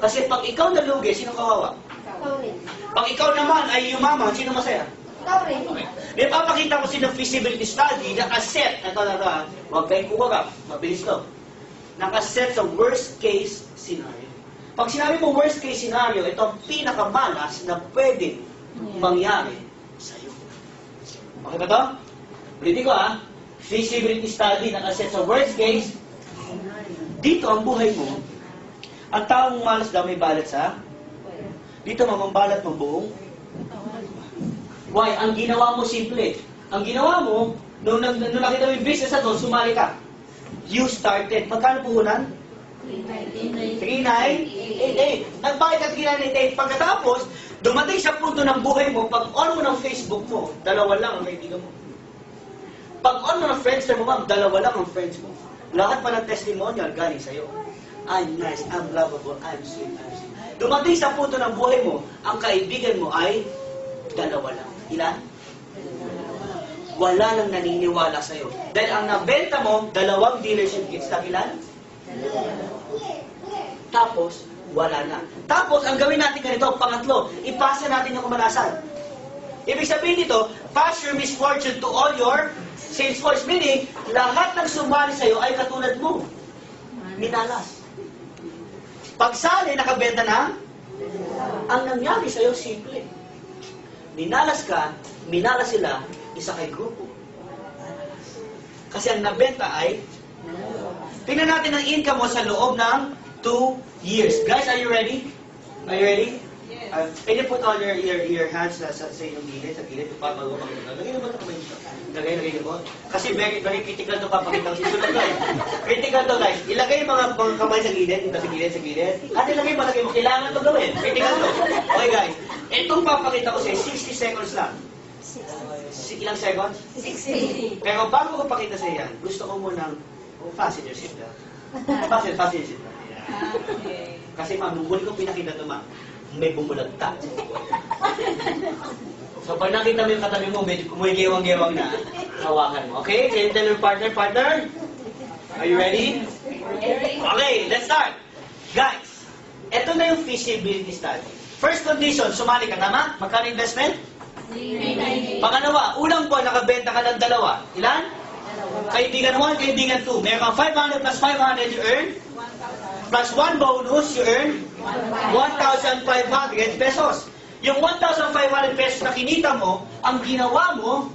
Kasi pag ikaw nalugi, sino kawawa? Pag ikaw naman ay yumaman, sino masaya? Okay. May papakita ko sinong feasibility study, nakaset, ito, huwag kayong kukurap, mabilis to. Nakaset sa worst case scenario. Pag sinabi mo worst case scenario, ito ang pinakamalas na pwedeng mangyari sa'yo. Okay ba to? Ulitin ko feasibility study, nakaset sa worst case, dito ang buhay mo, ang taong malas daw may balat sa dito mamambalat ng buong. Why? Ang ginawa mo simple. Ang ginawa mo, nung nakita mo yung business na to, sumali ka. You started. Magkano puhunan? 3,988. Nagbayad ka 3,988. Pagkatapos, dumating sa punto ng buhay mo, pag-on mo ng Facebook mo, dalawa lang ang kaibigan mo. Pag-on mo ng Friendster mo, ma'am, dalawa lang ang friends mo. Lahat pa ng testimonial galing sa'yo. I'm nice, I'm lovable, I'm sweet, I'm sweet. Dumating sa punto ng buhay mo, ang kaibigan mo ay dalawa lang. Ilan? Wala nang naniniwala sa'yo. Dahil ang nabenta mo, 2 dealership kits. Ilan? Tapos, wala na. Tapos, ang gawin natin ganito, pangatlo, ipasa natin yung kamalasan. Ibig sabihin dito, pass your misfortune to all your sales force. Meaning, lahat ng sumali sa'yo ay katulad mo. Minalas. Pagsali, nakabenta na, ang nangyari sa'yo, simple. Minalas ka, minalas sila, isa kay grupo. Kasi ang nabenta ay, tingnan natin ang income mo sa loob ng 2 years. Guys, are you ready? Are you ready? Can you put all your hands sa inyong gilid, sa gilid, bago makita. Lagay na ba ito kamay nito? Lagay na po. Kasi very critical ito papakita ko. Susunod guys. Critical to guys. Ilagay yung mga kamay sa gilid, sa gilid. At ilagay mo. Kailangan ito gawin. Critical to. Okay guys. Itong papakita ko sa 60 seconds lang. Ilang seconds? 60. Pero bago ko pakita sa yan, gusto ko munang fasten your seatbelt. Fasten your seatbelt. Okay. Kasi ma'am, nung huli ko pinakita ito ma'am, may bumulagta. So pag nakita mo yung katabi mo, medyo kumigewang-gewang na, hawakan mo. Okay? Can you tell your partner? Are you ready? Okay, let's start. Guys, eto na yung feasibility study. First condition, sumali ka, tama? Magkano investment? Pangalawa, unang buwan, nakabenta ka ng 2. Ilan? Kaibigan 1, kaibigan 2. Meron kang 500 plus 500, you earn? Plus 1 bonus, you earn 1,500 pesos. Yung 1,500 pesos na kinita mo, ang ginawa mo,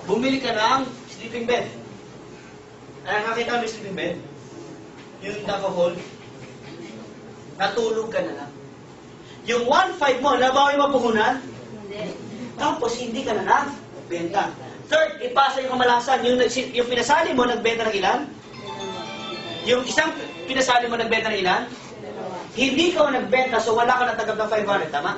bumili ka ng sleeping bed. Nakakita mo yung sleeping bed? Yung naka-hold? Natulog ka na lang. Yung 1.5 mo, nabawi mo puhunan? Hindi. Tapos hindi ka na nagbenta. Third, ipasa yung kamalasan. Yung pinasali mo, nagbenta ng ilan? Yung isang pinasali mo, nagbenta ng ilan? Hindi ka nagbenta, so wala ka natanggap ng 500, tama?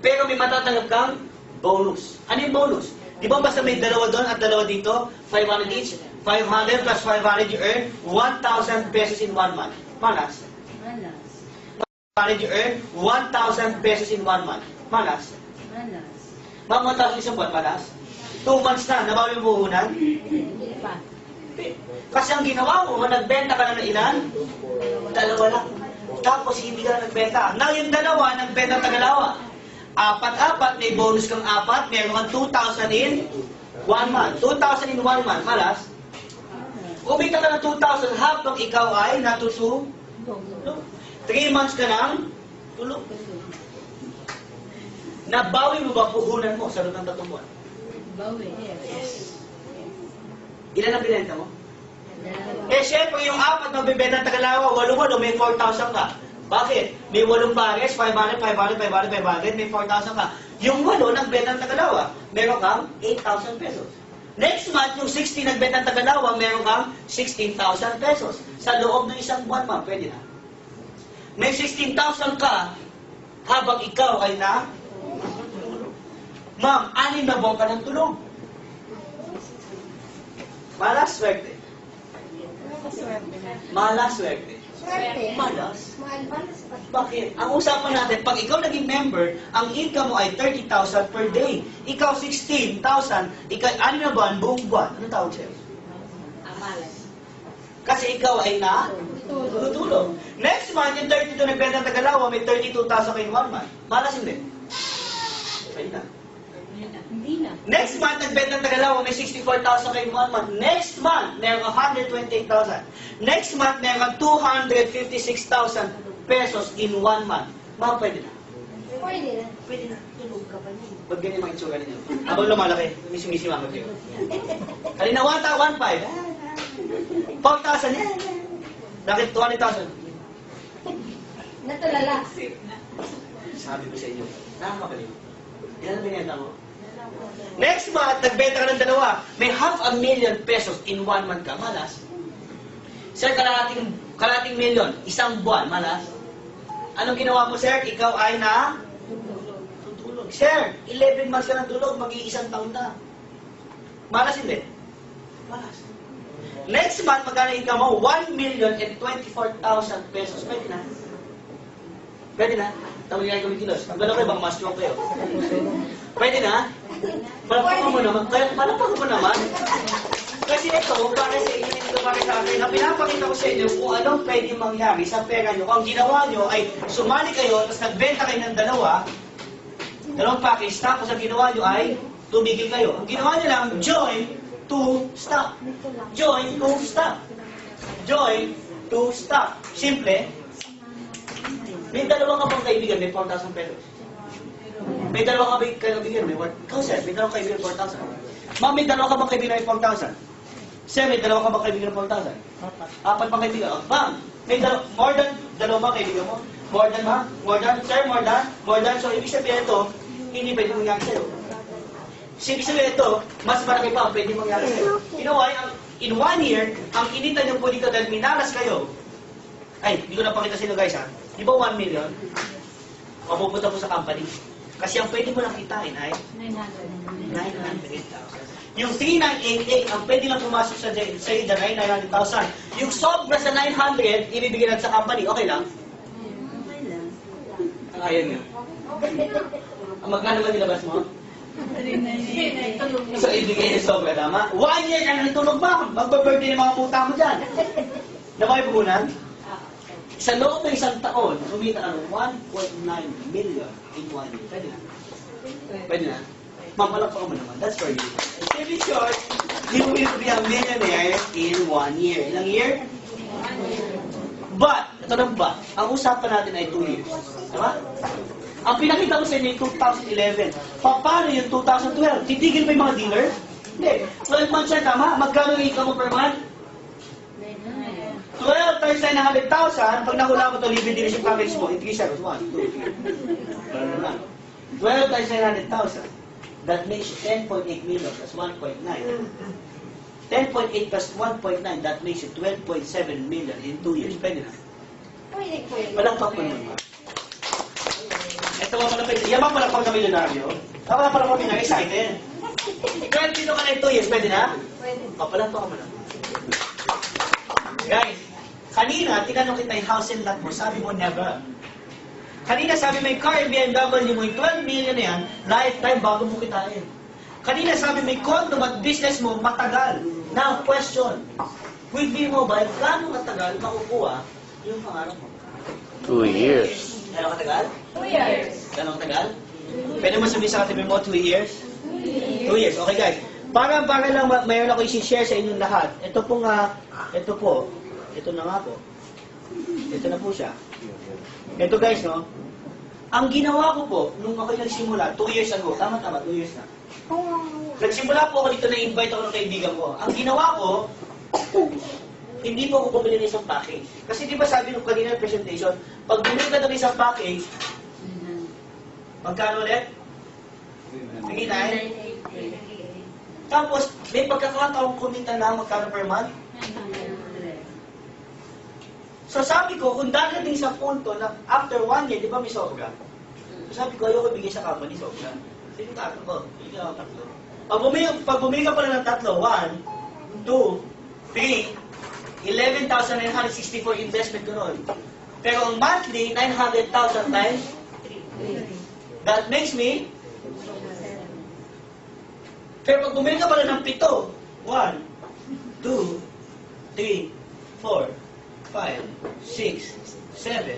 Pero may matatanggap kang bonus. Ano yung bonus? Di ba basta may dalawa doon at dalawa dito? 500 each? 500 plus 500 you earn 1,000 pesos in 1 month. Malas? Malas. 500 you earn 1,000 pesos in 1 month. Malas? Malas. Ma'am, 1,000 isang buwan, malas? 2 months na, nabawi mo puhunan? Hindi pa. Kasi ang ginawa mo, nagbenta ka na ng ilan? Dalawa lang. Tapos hindi ka na nagbenta. Now yung dalawa, nagbenta tagalawa. Apat-apat, may bonus kang apat, meron kang 2,000 in 1 month. 2,000 in 1 month, malas? Kumita ka ng 2,000 habang ikaw ay natutulog. 3 months ka nang tulog. Nabawi mo ba puhunan mo sa loob ng 3 buwan? Bawi. Yes. Ilan ang binenta mo? Dalawa. Eh, syempre, yung apat na bibenta ng Tagalawa, 8-8, may 4,000 ka. Bakit? May 8 pares, 500, 500, 500, 500, may 4,000 ka. Yung 8 nagbenta ng Tagalawa, meron kang 8,000 pesos. Next month, yung 16 nagbenta ng Tagalawa, meron kang 16,000 pesos. Sa loob ng isang buwan, ma'am, pwede na. May 16,000 ka habang ikaw ay na ma'am, 6 na buwan ka ng tulog. Malas swerte. Malas swerte. Swerte. Malas. Malas pa. Bakit? Ang usapan natin, pag ikaw naging member, ang income mo ay 30,000 per day. Ikaw 16,000, ikaw 6 na buwan, buong buwan. Anong tawag sa'yo? Malas. Kasi ikaw ay na tutulog. Next month, yung 32 nagbenta ng Tagalawa, may 32,000 kayo in 1 month. Malas hindi. Pwede na. Hindi na. Next month, nagbenta ng Tagalawa, may 64,000 kayo in 1 month. Next month, meron kang 128,000. Next month, meron kang 256,000 pesos in 1 month. Ma'am, pwede na. Pwede na. Pwede na. Tulog ka pa niya. Ba't ganyan mga itsura ninyo? Habang lumalaki, misi-misi mga kayo. Kanina 1,500. 4,000. Bakit 20,000? Natulala. Sabi ko sa inyo, nakakabaliw. Yan ang binenta mo. Next month, nagbenta ka ng dalawa. May 500,000 pesos in 1 month ka. Malas. Sir, kalating milyon, isang buwan. Malas. Anong ginawa mo, sir? Ikaw ay na tutulog. Sir, 11 months ka ng tulog, mag-iisang taon na. Malas hindi? Malas. Next month, magkano income mo? 1,024,000 pesos. Pwede na. Pwede na. Tawag nga yung kilos. Ang gano'n kayo, baka ma-stroke kayo. Pwede na. Palapakan mo naman. Palapakan mo naman. Kasi ito, para sa inyo, ito para sa akin, na pinapakita ko sa inyo kung anong pwede mangyari sa pera nyo. Kung ang ginawa nyo ay sumali kayo, tapos nagbenta kayo ng dalawang package, tapos ang ginawa nyo ay tumigil kayo. Ang ginawa nyo lang, join to stop. Join to stop. Join to stop. Simple. May dalawa ka bang kaibigan, may 4,000 pesos. May dalawa ka bang kaibigan, may 1,000. Ikaw, sir, may dalawa kaibigan, 4,000. Ma'am, may dalawa ka bang kaibigan, may 4,000. Sir, may dalawa ka bang kaibigan, 4,000. Apat pang kaibigan. Oh, ma'am, may more than dalawa bang kaibigan mo? More than, ma'am? More than? Sir, more than? More than? So, ibig sabihin ito, hindi pwede mangyari sa'yo. Ibig sabihin ito, mas marami pa ang pwede mangyari sa'yo. You know why? In 1 year, ang kinita niyo po dito dahil minalas kayo. Ay, hindi ko napakita sa inyo guys ha. Di ba 1 million? Mapupunta po sa company. Kasi ang pwede mo lang kitain ay 900,000. Yung 3,988, ang pwede lang pumasok sa iyo na 900,000. Yung sobra sa 900, ibibigay lang sa company. Okay lang? Okay lang. Ayaw nyo. Ang magkano ba nilabas mo? So, ibigay yung sobra, tama? 1 year ka na natulog ba? Magpa-birthday ng mga puta mo dyan. Na mga ipuhunan? Sa loob ng isang taon, kumita ka ng 1.9 million in 1 year. Pwede na? Pwede na? Mamalakpakan mo naman. That's for you. To be short, you will be a millionaire in 1 year. Ilang year? But, ito lang ba? Ang usapan natin ay 2 years. Diba? Ang pinakita ko sa inyo yung 2011. Paano yung 2012? Titigil pa yung mga dealer? Hindi. 12 months yan, tama? Magkano yung income mo per month? 12 times 900,000, pag nahula mo ito, libre din yung package mo, in 3 seconds. 1, 2, 3. 12 times 900,000. That makes 10.8 million plus 1.9. 10.8 plus 1.9, that makes it 12.7 million in 2 years. Pwede na. Pwede. Palakpak mo naman. Ito mga palapit. Yaman palakpak na milyonaryo. Ako na palakpak na excited. 12 dito ka na in 2 years. Pwede na? Pwede. Palakpak mo naman. Guys, kanina, tinanong kita yung house and lot mo. Sabi mo, never. Kanina sabi mo yung car and BMW mo, yung 12 million na yan, lifetime bago mo kitain. Kanina sabi mo yung condo at business mo, matagal. Now, question. With V-Mobile, gaano katagal makukuha yung pangarap mo? 2 years. Gaano katagal? 2 years. Gaano katagal? Pwede mo sabihin sa katibi mo, 2 years? 2 years. Okay guys. Para lang mayroon ako i-share sa inyong lahat. Ito po nga, ito po. Ito na nga po. Ito na po siya. Ito guys, no? Ang ginawa ko po, nung ako nagsimula, 2 years ago, tama, 2 years na. Nagsimula po ako dito, na-invite ako ng kaibigan ko. Ang ginawa ko, hindi po ako bumili ng isang package. Kasi di ba sabi nung kanina ng presentation, pag bumili ka ng isang package, magkano ulit? 39? Tapos, may pagkakataong kumita na magkano per month? So sabi ko, kung darating sa punto na after 1 year, di ba may sobra? So sabi ko, ayoko bigay sa company sobra. Sige ka, ako, bigay ako tatlo. Pag bumili ka pala ng tatlo, 1, 2, 3, 11,964 investment ko nun. Pero ang monthly, 900,000 times 3. That makes me. Pero pag bumili ka pala ng 7, 1, 2, 3, 4, 5, 6, 7.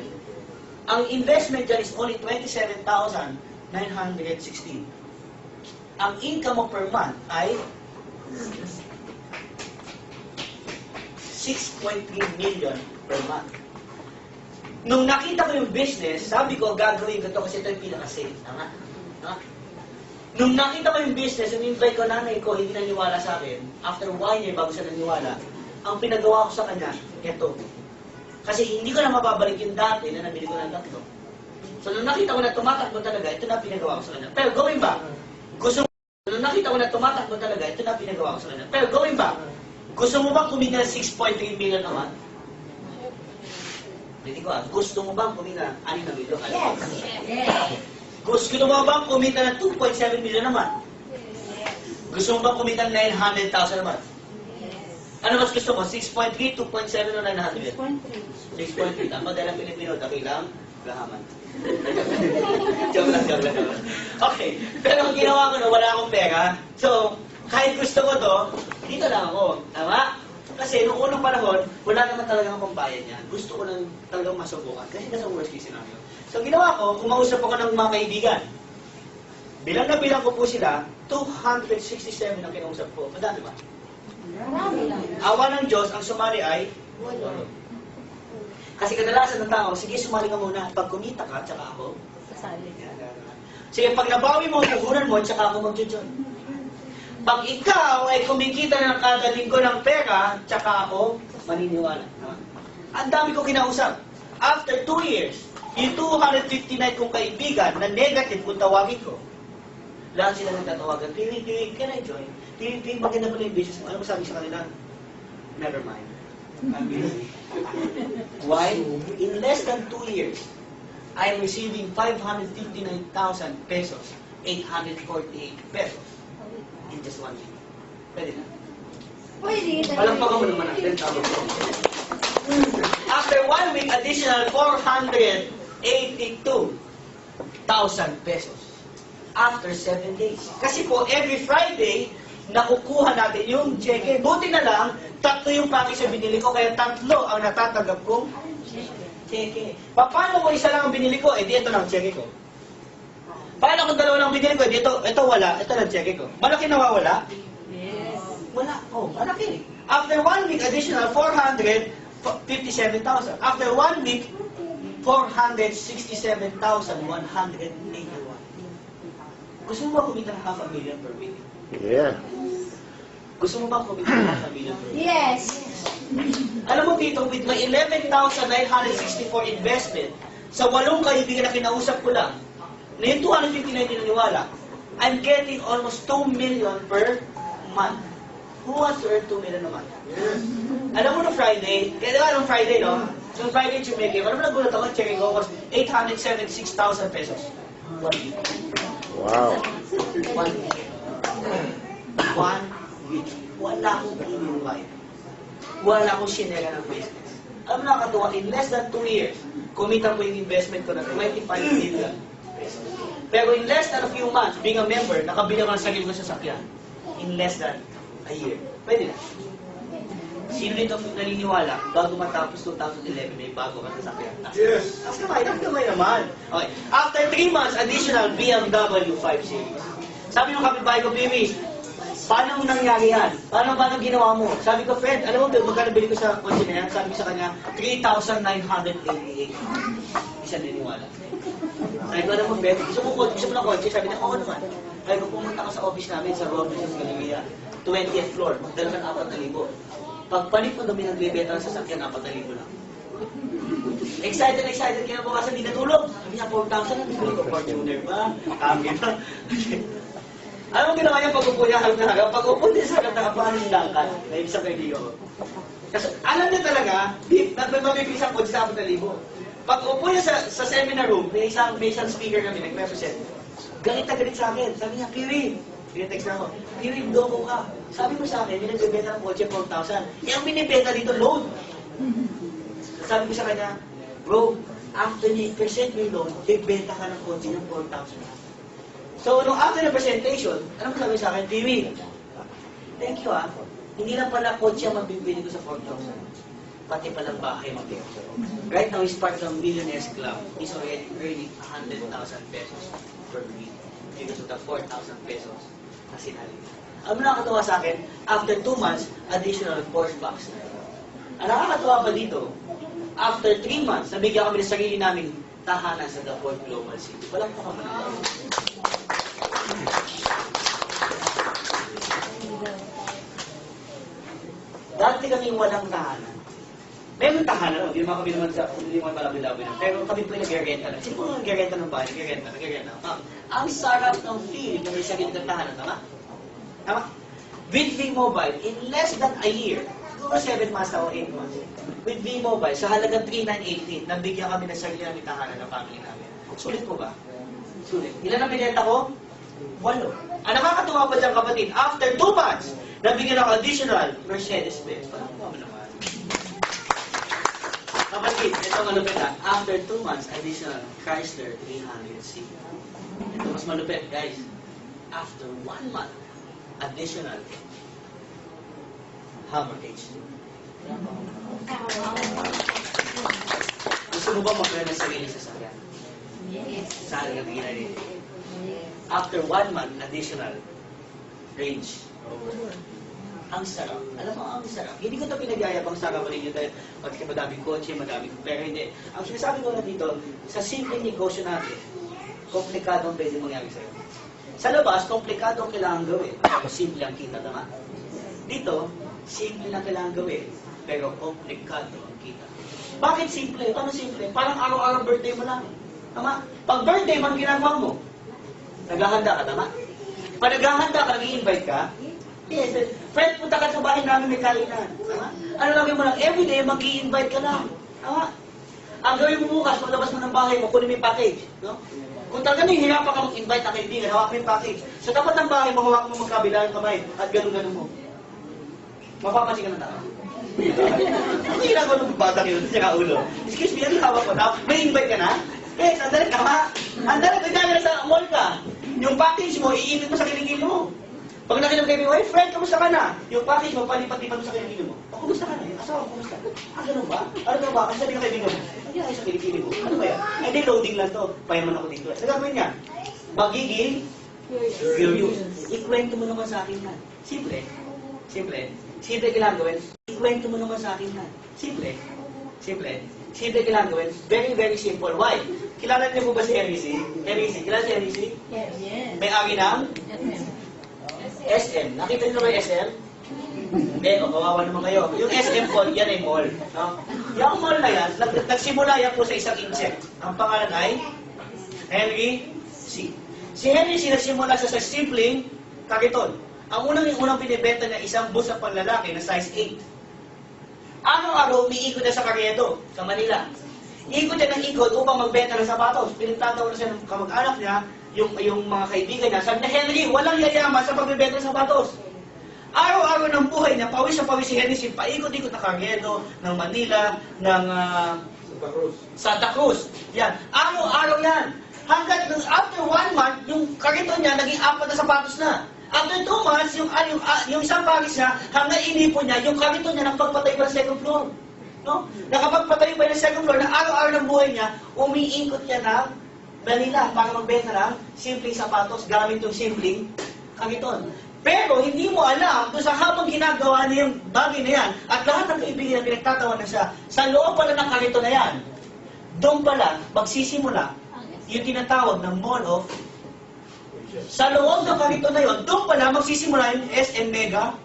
Ang investment dyan is only 27,916. Ang income mo per month ay 6.3 million per month. Nung nakita ko yung business, sabi ko, gagawin ko to kasi ito yung pinaka-safe. Tama? Ha? Nung nakita ko yung business, yung invite ko nanay ko, hindi naniwala sa akin. After 1 year, bago siya naniwala, ang pinagawa ko sa kanya, ito. Kasi hindi ko na mababalik yung dati na nabili ko ng tatlo. So, nung nakita ko na tumatakbo talaga, ito na pinagawa ko sa kanya. Pero going back, nung nakita ko na tumatakbo talaga, ito na pinagawa ko sa kanya. Pero going back, gusto mo bang kumita ng 6.3 million naman? Hindi ko gusto mo bang kumita ng 6 na million? Yes. Gusto mo bang kumita ng 2.7 million naman? Gusto mo bang kumita ng 900,000 naman? Ano mas gusto mo? 6.3, 2.7 o 900? 6.3. Tama dahil ang Pilipino, dakilang gahaman. Joke lang. Okay. Pero ang ginawa ko na, wala akong pera. So, kahit gusto ko to, dito lang ako. Tama? Kasi nung unang panahon, wala naman talagang pambayad yan. Gusto ko lang talagang masubukan. Kasi nasa worst case scenario. So, ginawa ko, kumausap ako ng mga kaibigan. Bilang na bilang ko po sila, 267 ang kinausap ko. Madami ba? Marami lang. Awa ng Diyos, ang sumali ay kasi kadalasan ng tao, sige sumali ka muna. Pag kumita ka, tsaka ako. Kasali. Sige, pag nabawi mo ang puhunan mo, tsaka ako mag-join. Pag ikaw ay kumikita ng kada linggo ng pera, tsaka ako maniniwala. Ang dami ko kinausap. After 2 years, yung 259 kong kaibigan na negative kung tawagin ko, lahat sila nagtatawagan, Pili, can I join? Pili, maganda pala yung business mo. Ano sabi sa kanila? Never mind. I'm busy. Why? In less than 2 years, I'm receiving 559,000 pesos, 848 pesos in just 1 week. Pwede na. Pwede. Palampakan mo naman natin. After 1 week, additional 482,000 pesos. After 7 days. Kasi po, every Friday, nakukuha natin yung cheque. Buti na lang, 3 yung package na binili ko, kaya 3 ang natatanggap kong cheque. Paano kung isa lang ang binili ko? Eh, di ito lang cheque ko. Paano kung 2 lang binili ko? Eh, di ito wala. Ito lang cheque ko. Malaki nawawala? Yes. Wala. Oh, malaki. After 1 week, additional 457,000. After 1 week, 467,181. Gusto mo ba kumita ng 500,000 per week? Yeah. Gusto mo ba kumita ng 500,000 per week? Yes. Alam mo dito, with my 11,964 investment, sa 8 kaibigan na kinausap ko lang, na yung 259 pinaniwala, I'm getting almost 2 million per month. Who wants to earn 2 million a month? Alam mo no Friday, kaya diba nung Friday, no? So Friday, Chumeke, alam mo nagulat ako, checking ko, was 876,000 pesos. 1 week. Wow. 1 week. 1 week. Wala akong in-invite. Wala akong shinera ng business. Alam mo nakakatuwa, in less than 2 years, kumita ko yung investment ko na 25 million pesos. Pero in less than a few months, being a member, nakabili ko ng sarili ko sa sasakyan. In less than a year. Pwede na. Sino dito naniniwala, bago matapos 2011, may bago ka sasakyan? Yes. Tapos kamay naman. Okay. After 3 months, additional BMW 5 Series. Sabi ng kapitbahay ko, Bibi, paano nangyari yan? Paano ginawa mo? Sabi ko, Fred, alam mo, magkano bili ko sa kotse na yan? Sabi ko sa kanya, 3,988. Isa niniwala. Sabi ko, alam mo, Fred, gusto mo ng kotse? Sabi niya, oo naman. Sabi ko, pumunta ka sa office namin sa Robinson's Galleria, 20th floor, magdala ka ng 4,000. Pagpalit mo kami nagbebenta ng sasakyan, 4,000 lang. Excited, kaya bukasan di natulog. Sabi niya, 4,000 lang, bili ko Fortuner ba? Kami ba? Alam mo ginawa niya pag-upo niya, hanggang pag-upo niya sa hanggang nakapahan yung langkat. May isang kaibigan ko. Kasi alam niya talaga, nagmamibig sa kotse sa 4,000. Pag-upo niya sa seminar room, may isang speaker kami, nag-represent. Galit na galit sa akin. Sabi niya, Kiri, text na ako, Kiri, doko ka. Sabi mo sa akin, may nagbebenta ng kotse 4,000. Yung binibenta dito, loan. Sabi ko sa kanya, bro, after niya i-present mo yung loan, bibenta ka ng kotse ng 4,000. So, nung after the presentation, ano sabi sa akin, Tiwi, thank you Hindi lang pala kotse ang mabibili ko sa 4,000. Pati palang bahay mabibili ko. Right now, he's part of Millionaires Club. He's already earning 100,000 pesos per week because of the 4,000 pesos na sinali. Ang nakakatawa sa akin, after 2 months, additional Porsche box. Ang nakakatawa pa dito, after 3 months, nabigyan kami ng sarili naming tahanan sa The Fort Global City. Walang pa kami. Dati kaming walang tahanan. Meron tahanan, hindi naman kami hindi naman malabi-labi na. Pero kami po yung nag-renta na. Sino po nag-renta ng bahay? Nag-renta. Ang sarap ng feel na may sarili ng tahanan, tama? Tama? With V-Mobile, in less than a year, siguro 7 months o 8 months, with V-Mobile, sa halagang 3,988, nabigyan kami ng sarili namin tahanan ng family namin. Sulit po ba? Sulit. Ilan ang binenta ko? 8. Ang nakakatuwa pa dyan, kapatid, after 2 months, nabigyan ako additional Mercedes-Benz. Parang mo naman. Kapatid, ito malupit after 2 months, additional Chrysler 300C. Ito mas malupit, guys. After 1 month, additional Hummer HD. Gusto mo ba magkaroon ng sarili sa sakyan? Yes. Sa halagang 398. After 1 month, additional range. Ang sarap. Alam mo, ang sarap. Hindi ko ito pinagyayabang sa kapatid nyo dahil madaming kotse, madaming pera, hindi. Ang sinasabi ko na dito, sa simpleng negosyo natin, komplikado ang pwede mangyari sa'yo. Sa labas, komplikado ang kailangan gawin. Pero simple ang kita, tama? Dito, simple lang kailangan gawin. Pero komplikado ang kita. Bakit simple? Ano simple? Parang araw-araw birthday mo lang. Tama? Pag birthday mo, ang ginagawa mo? Naghahanda ka, tama? Pag naghahanda ka, nag-i-invite ka? Yes. Friend, punta ka sa bahay namin, may kainan. Tama? Ano lagay mo lang? Everyday, mag-i-invite ka lang. Tama? Ang gawin mo bukas, paglabas mo ng bahay mo, kunin mo yung package. No? Kung talaga hirapan ka mag-invite na kaibigan, hawak mo yung package. Sa tapat ng bahay mo, hawak mo magkabila yung kamay at ganun-ganun mo. Mapapansin ka na tao. Ano ginagawa ng bata yun? Saka ulo. Excuse me, ano hawak ko na? May invite ka na? Eh, sandali ka ha? Andali, kaya sa mall ka. Yung package mo, iinit mo sa kilikili mo. Pag nakinom kayo, hey friend, kamusta ka na? Yung package mo, palipat-lipat mo sa kilikili mo. O, kumusta ka na? Asawa, kumusta? Ganun ba? Ano ba? Kasi sabi ka kaibigan mo, hindi ako sa kilikili mo. Ano ba yan? Ay, di loading lang to. Payaman ako dito. Sa gagawin niya, magiging curious. Ikwento mo naman sa akin yan. Simple. Simple. Simple kailangan gawin. Ikwento mo naman sa akin yan. Simple. Simple. Simple kailangan gawin. Very, very simple. Why? Kilala niyo po ba si NEC? NEC. Kilala si NEC? Yes. May ari ng SM. Nakita niyo ba yung SM? Hindi, o kawawa naman kayo. Yung SM Mall, yan ay mall. No? Yung mall na yan, nagsimula yan po sa isang insect. Ang pangalan ay Henry C. Si Henry C. nagsimula sa simpleng kariton. Ang unang binibenta niya isang bus sa panlalaki na size 8. Araw-araw, umiikot niya sa Carriedo, sa Manila. Ikot niya ng ikot upang magbenta ng sapatos. Pinagtatawa na siya ng kamag-anak niya, yung mga kaibigan niya. Sabi na, Henry, walang yayaman sa pagbibenta ng sapatos. Araw-araw ng buhay niya, pawis na pawis si Henry C. Paikot-ikot na Carriedo, ng Manila, ng Santa Cruz. Yan. Araw-araw yan. Hanggang after 1 month, yung kariton niya, naging 4 na sapatos na. After 2 months, yung isang paris niya, hanggang inipon niya, yung kariton niya nagpagpatay pa ng second floor. No? Nakapagpatay pa ng second floor, na araw-araw ng buhay niya, umiikot niya ng Manila para magbenta ng simpleng sapatos gamit yung simpleng kariton. Pero hindi mo alam kung sa habang ginagawa niya yung bagay na yan, at lahat ng kaibigan na pinagtatawa na siya, sa loob pala ng kariton na yan, doon pala magsisimula yung tinatawag ng Mall of. Sa loob ng kariton na yun, doon pala magsisimula yung SM Mega.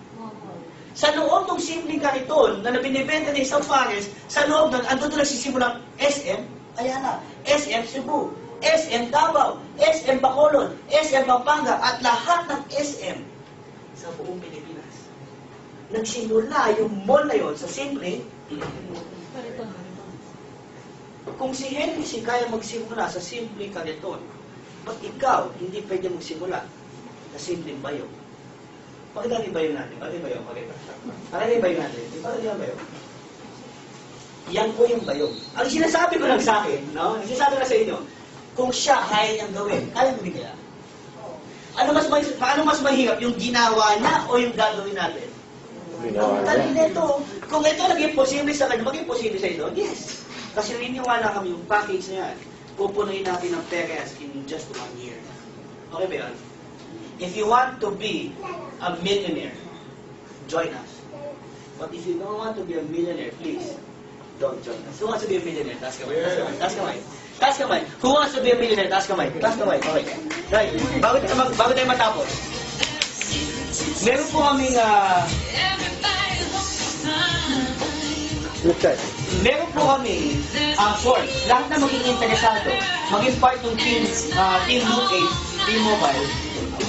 Sa loob ng simpleng kariton na binibenta ng isang pares, sa loob ng, andun doon nagsisimula SM Ayala, SM Cebu, SM Davao, SM Bacolod, SM Pampanga, at lahat ng SM sa buong Pilipinas. Nagsimula yung mall na yun sa simpleng. Kung si Henry C. kaya magsimula sa simpleng kariton, ba't ikaw hindi pwede magsimula sa simpleng bayo? Pakita rin bayo natin. Pakita bayo. Pakita rin bayo natin. Pakita rin bayo. Yan po yung bayo. Ang sinasabi ko lang sa akin, no? Ang sinasabi ko lang sa inyo, kung siya kaya niyang gawin, kaya mo din kaya? Paano mas mahirap? Yung ginawa niya o yung gagawin natin? Ang dali nito. Kung ito naging posible sa kanya, maging posible sa ito? Yes. Kasi naniniwala kami yung package na yan, pupunuin natin ng peres in just 1 year. Okay ba yan? If you want to be a millionaire, join us. But if you don't want to be a millionaire, please, don't join us. Who wants to be a millionaire? Taas kamay. Taas kamay. Taas kamay. Who wants to be a millionaire? Taas kamay. Taas kamay. Okay. Right. Bago tayo matapos. Meron po kaming meron po kami course. Lahat na maging interesado, maging part ng team Loop 8, Team Mobile.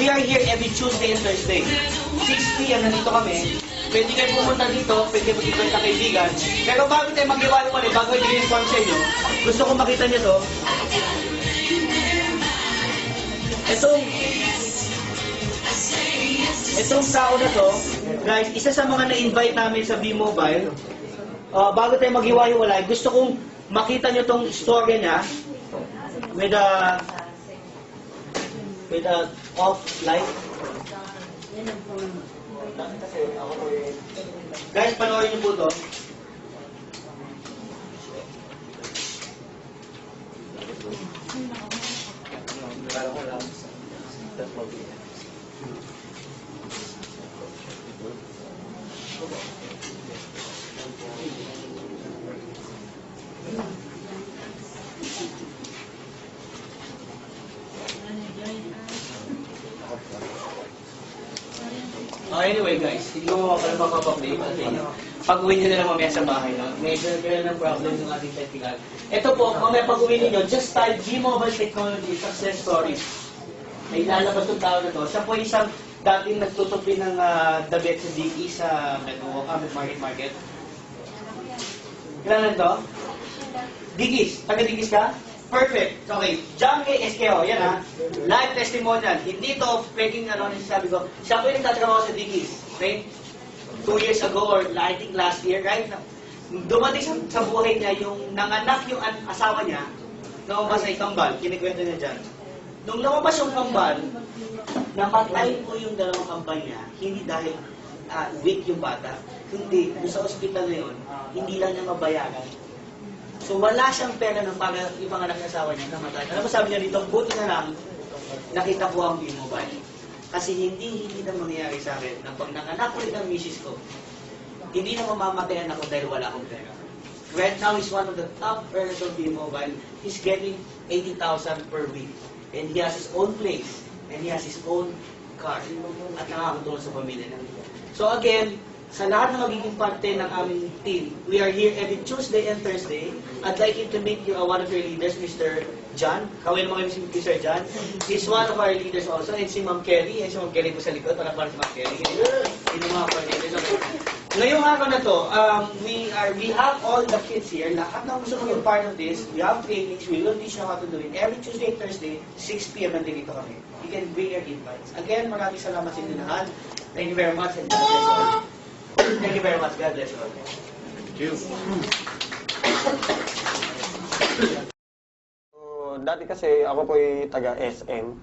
We are here every Tuesday and Thursday. 6 p.m. nandito kami. Pwede kayo pumunta dito, pwede mag-ikwenta kaibigan. Pero bago tayo mag-iwalay, bago i-inform sa inyo, gusto ko makita niyo to. Itong tao na to, guys, isa sa mga na-invite namin sa B-Mobile. Bago tayo mag-iwalay, gusto kong makita niyo tong story niya with a off light. Guys, panoorin niyo po to. Anyway guys, hindi ko mapapag-play. Pag-uwi nyo na lang mamaya sa bahay. No? Medyo ng problem ng ating technical. Ito po, mamaya pag-uwi ninyo, just type G-Mobile Technology Success Stories. May lalabas yung tao na to. Siya po isang dating nagtutupi ng dabet sa DE sa Market. Kailan to? Digis. Taga-Digis ka? Perfect. Okay. John K. Esqueo. Yan ha. Live testimonial. Hindi to peking sabi ko. Siya po yung nagtatrabaho sa Digis. Okay? 2 years ago or I think last year, right? Dumating sa buhay niya yung nanganak yung asawa niya, lumabas ay kambal. Kinikwento niya dyan. Nung lumabas yung kambal, napatay po yung dalawang kambal niya, hindi dahil weak yung bata. Hindi. Doon sa ospital na yun, hindi lang niya mabayaran. So wala siyang pera ng ipanganak ng asawa niya, namatay. Alam mo sabi niya dito, buti na lang, nakita ko ang B-Mobile. Kasi hindi na mangyayari sa akin na pag nanganak ulit ang misis ko, hindi na mamamatayan ako dahil wala akong pera. Right now, he's one of the top earners of B-Mobile. He's getting 80,000 per week. And he has his own place. And he has his own car. At nakakatulong sa pamilya niya. So again, sa lahat ng magiging parte ng aming team. We are here every Tuesday and Thursday. I'd like you to meet one of your leaders, Mr. John. Kawin mo kayo si Mr. John. He's one of our leaders also. And si Ma'am Kelly. And si Ma'am Kelly po sa likod. Para si Ma'am Kelly. Yun yung mga coordinators. Okay. Ngayong araw na to, we have all the kids here. Lahat na gusto maging part of this. We have trainings. We will teach you how to do it. Every Tuesday and Thursday, 6 p.m. nandito kami. You can bring your invites. Again, maraming salamat sa inyo lahat. Thank you very much. And God bless you all. Thank you very much. God bless you all. Thank you. Dati kasi ako po'y taga SM.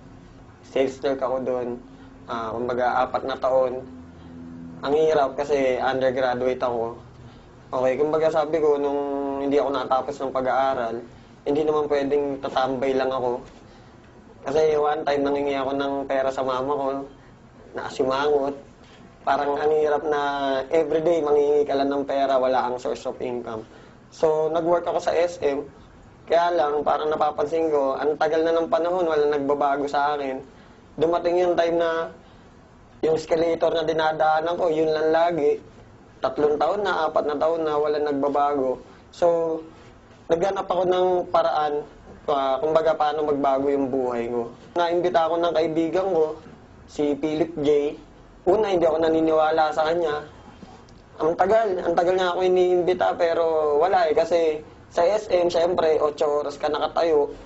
Sales clerk ako doon. Kumbaga, 4 na taon. Ang hirap kasi undergraduate ako. Okay, kumbaga sabi ko, nung hindi ako natapos ng pag-aaral, hindi naman pwedeng tatambay lang ako. Kasi one time nangingi ako ng pera sa mama ko, naasimangot. Parang ang hirap na everyday mangingi ka lang ng pera, wala kang source of income. So, nag-work ako sa SM. Kaya lang, parang napapansin ko, ang tagal na ng panahon, wala nagbabago sa akin. Dumating yung time na yung escalator na dinadaanan ko, yun lang lagi. 3 taon na, 4 na taon na, wala nagbabago. So, naghanap ako ng paraan, kumbaga paano magbago yung buhay ko. Naimbita ako ng kaibigan ko, si Philip J. Una, hindi ako naniniwala sa kanya. Ang tagal niya ako iniimbita, pero wala kasi sa SM, syempre, 8 oras ka nakatayo.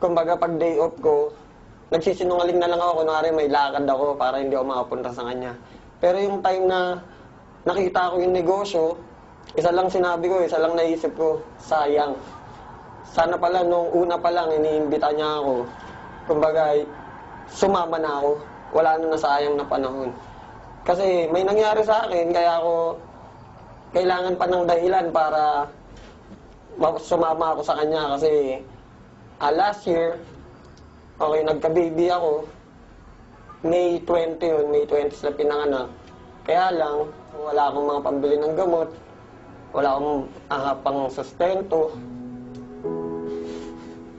Kumbaga, pag day off ko, nagsisinungaling na lang ako, kunwari may lakad ako para hindi ako makapunta sa kanya. Pero yung time na nakita ko yung negosyo, isa lang sinabi ko, isa lang naisip ko, sayang. Sana pala nung una pa lang, iniimbita niya ako. Kumbaga, sumama na ako. Wala na nasayang na panahon. Kasi may nangyari sa akin, kaya ako kailangan pa ng dahilan para sumama ako sa kanya. Kasi last year, okay, nagka-baby ako. May 20 yun, May 20 sila pinanganak. Kaya lang, wala akong mga pambili ng gamot. Wala akong pang sustento.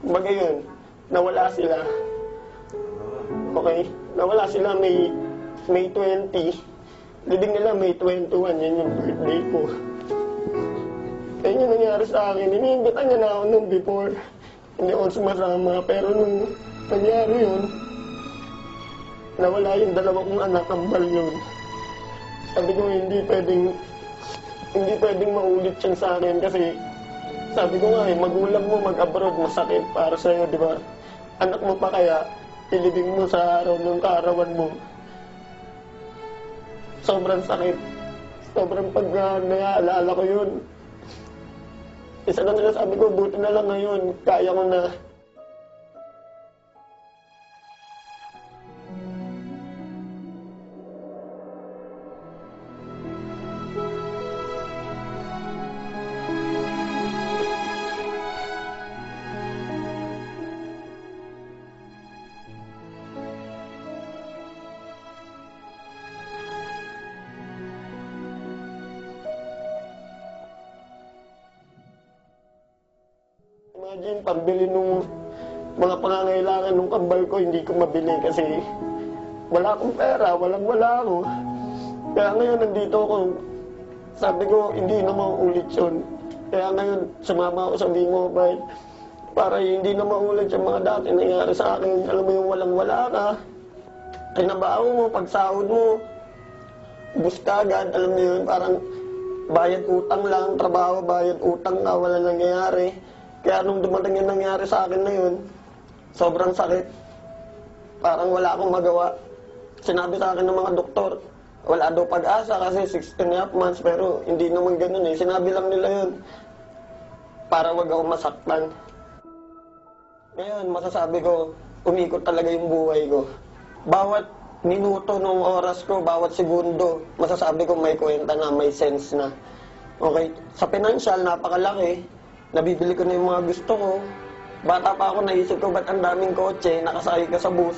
Kumbaga yun, nawala sila. Okay, nawala sila May 20. Libing nila May 21, yun yung birthday ko. Kaya yun yung nangyari sa akin. Iniimbitan niya na ako nung before. Hindi ako sumasama, pero nung nangyari yun, nawala yung 2 kong anak, kambal yun. Sabi ko, hindi pwedeng maulit yan sa akin kasi sabi ko nga magulang mo mag-abroad, masakit para sa'yo, di ba? Anak mo pa kaya, ilibing mo sa araw ng kaarawan mo. Sobrang sakit. Sobrang pag naalala ko yun. Isa na nila sabi ko, buti na lang ngayon, kaya ko na. Imagine, pambili nung mga pangangailangan nung kambal ko, hindi ko mabili kasi wala akong pera, wala ako. Kaya ngayon, nandito ako. Sabi ko, hindi na mauulit yun. Kaya ngayon, sumama ako sa V-Mobile para hindi na maulit yung mga dati nangyari sa akin. Alam mo yung walang-wala ka. Kinabaho mo, pagsahod mo, bus ka agad, alam mo yun, parang bayad utang lang, trabaho, bayad utang ka, wala nangyayari. Kaya nung dumating yung nangyari sa akin na yun, sobrang sakit. Parang wala akong magawa. Sinabi sa akin ng mga doktor, wala daw pag-asa kasi 16.5 months, pero hindi naman ganun eh. Sinabi lang nila yun para wag ako masaktan. Ngayon, masasabi ko, umikot talaga yung buhay ko. Bawat minuto ng oras ko, bawat segundo, masasabi ko may kwenta na, may sense na. Okay, sa financial, napakalaki. Nabibili ko na yung mga gusto ko. Bata pa ako, naisip ko, ba't ang daming kotse, nakasakay ka sa bus?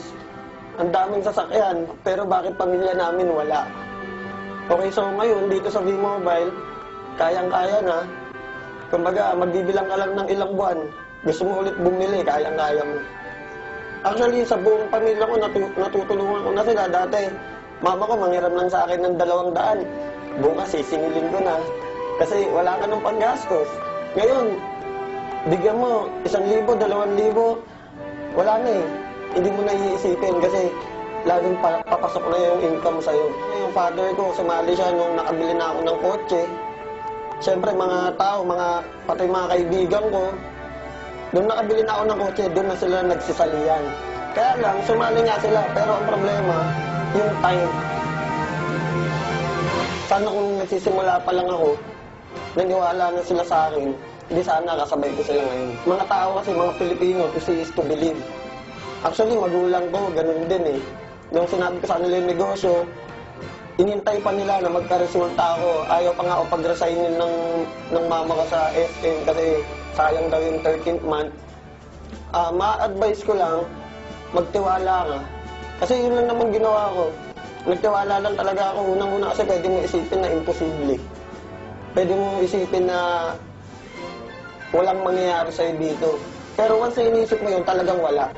Ang daming sasakyan, pero bakit pamilya namin wala? Okay, so ngayon, dito sa V-Mobile, kayang-kaya na. Kumbaga, magbibilang ka lang ng ilang buwan. Gusto mo ulit bumili, kayang-kaya mo. Actually, sa buong pamilya ko, natutulungan ko na sila. Dati, mama ko manghiram lang sa akin ng 200. bukas sisingilin ko na. Kasi wala ka ng panggastos. Ngayon, bigyan mo 1,000, 2,000, wala na eh. Hindi mo na iisipin kasi laging papasok na yung income sa'yo. Yung father ko, sumali siya nung nakabili na ako ng kotse. Siyempre, mga tao, pati mga kaibigan ko, nung nakabili na ako ng kotse, doon na sila nagsisalian. Kaya lang, sumali nga sila, pero ang problema, yung time. Sana kung nagsisimula pa lang ako, naniwala na sila sa akin, hindi sana kasabay ko sila ngayon. Mga tao kasi, mga Pilipino, to see is to believe. Actually, magulang ko, ganun din eh. Nung sinabi ko sa kanila yung negosyo, inintay pa nila na magka-resulta ako. Ayaw pa nga ako pag-resignin ng mama ko sa SM kasi sayang daw yung 13th month. Ma-advise ko lang, magtiwala ka. Kasi yun lang naman ginawa ko. Nagtiwala lang talaga ako. Unang-una kasi pwede mo isipin na imposible. Pwede mo isipin na walang mangyayari sa'yo dito. Pero once na inisip mo yun, talagang wala.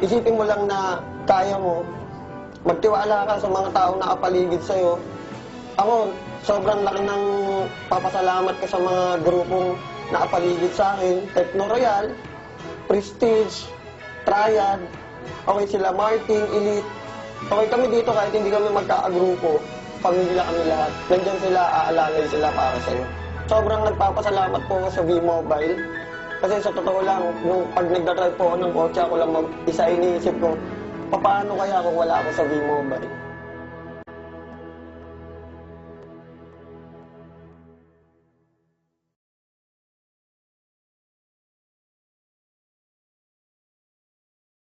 Isipin mo lang na kaya mo, magtiwala ka sa mga taong nakapaligid sa'yo. Ako, sobrang laki ng papasalamat ko sa mga grupong nakapaligid sa akin. Techno Royal, Prestige, Triad, okay sila Martin, Elite. Okay kami dito kahit hindi kami magkakagrupo. Pamilya kami lahat. Nandiyan sila, aalalay sila para sa'yo. Sobrang nagpapasalamat po ako sa V-Mobile. Kasi sa totoo lang, nung pag nagdadrive po ako ng kotse, ako lang isa iniisip ko, paano kaya kung wala ako sa V-Mobile?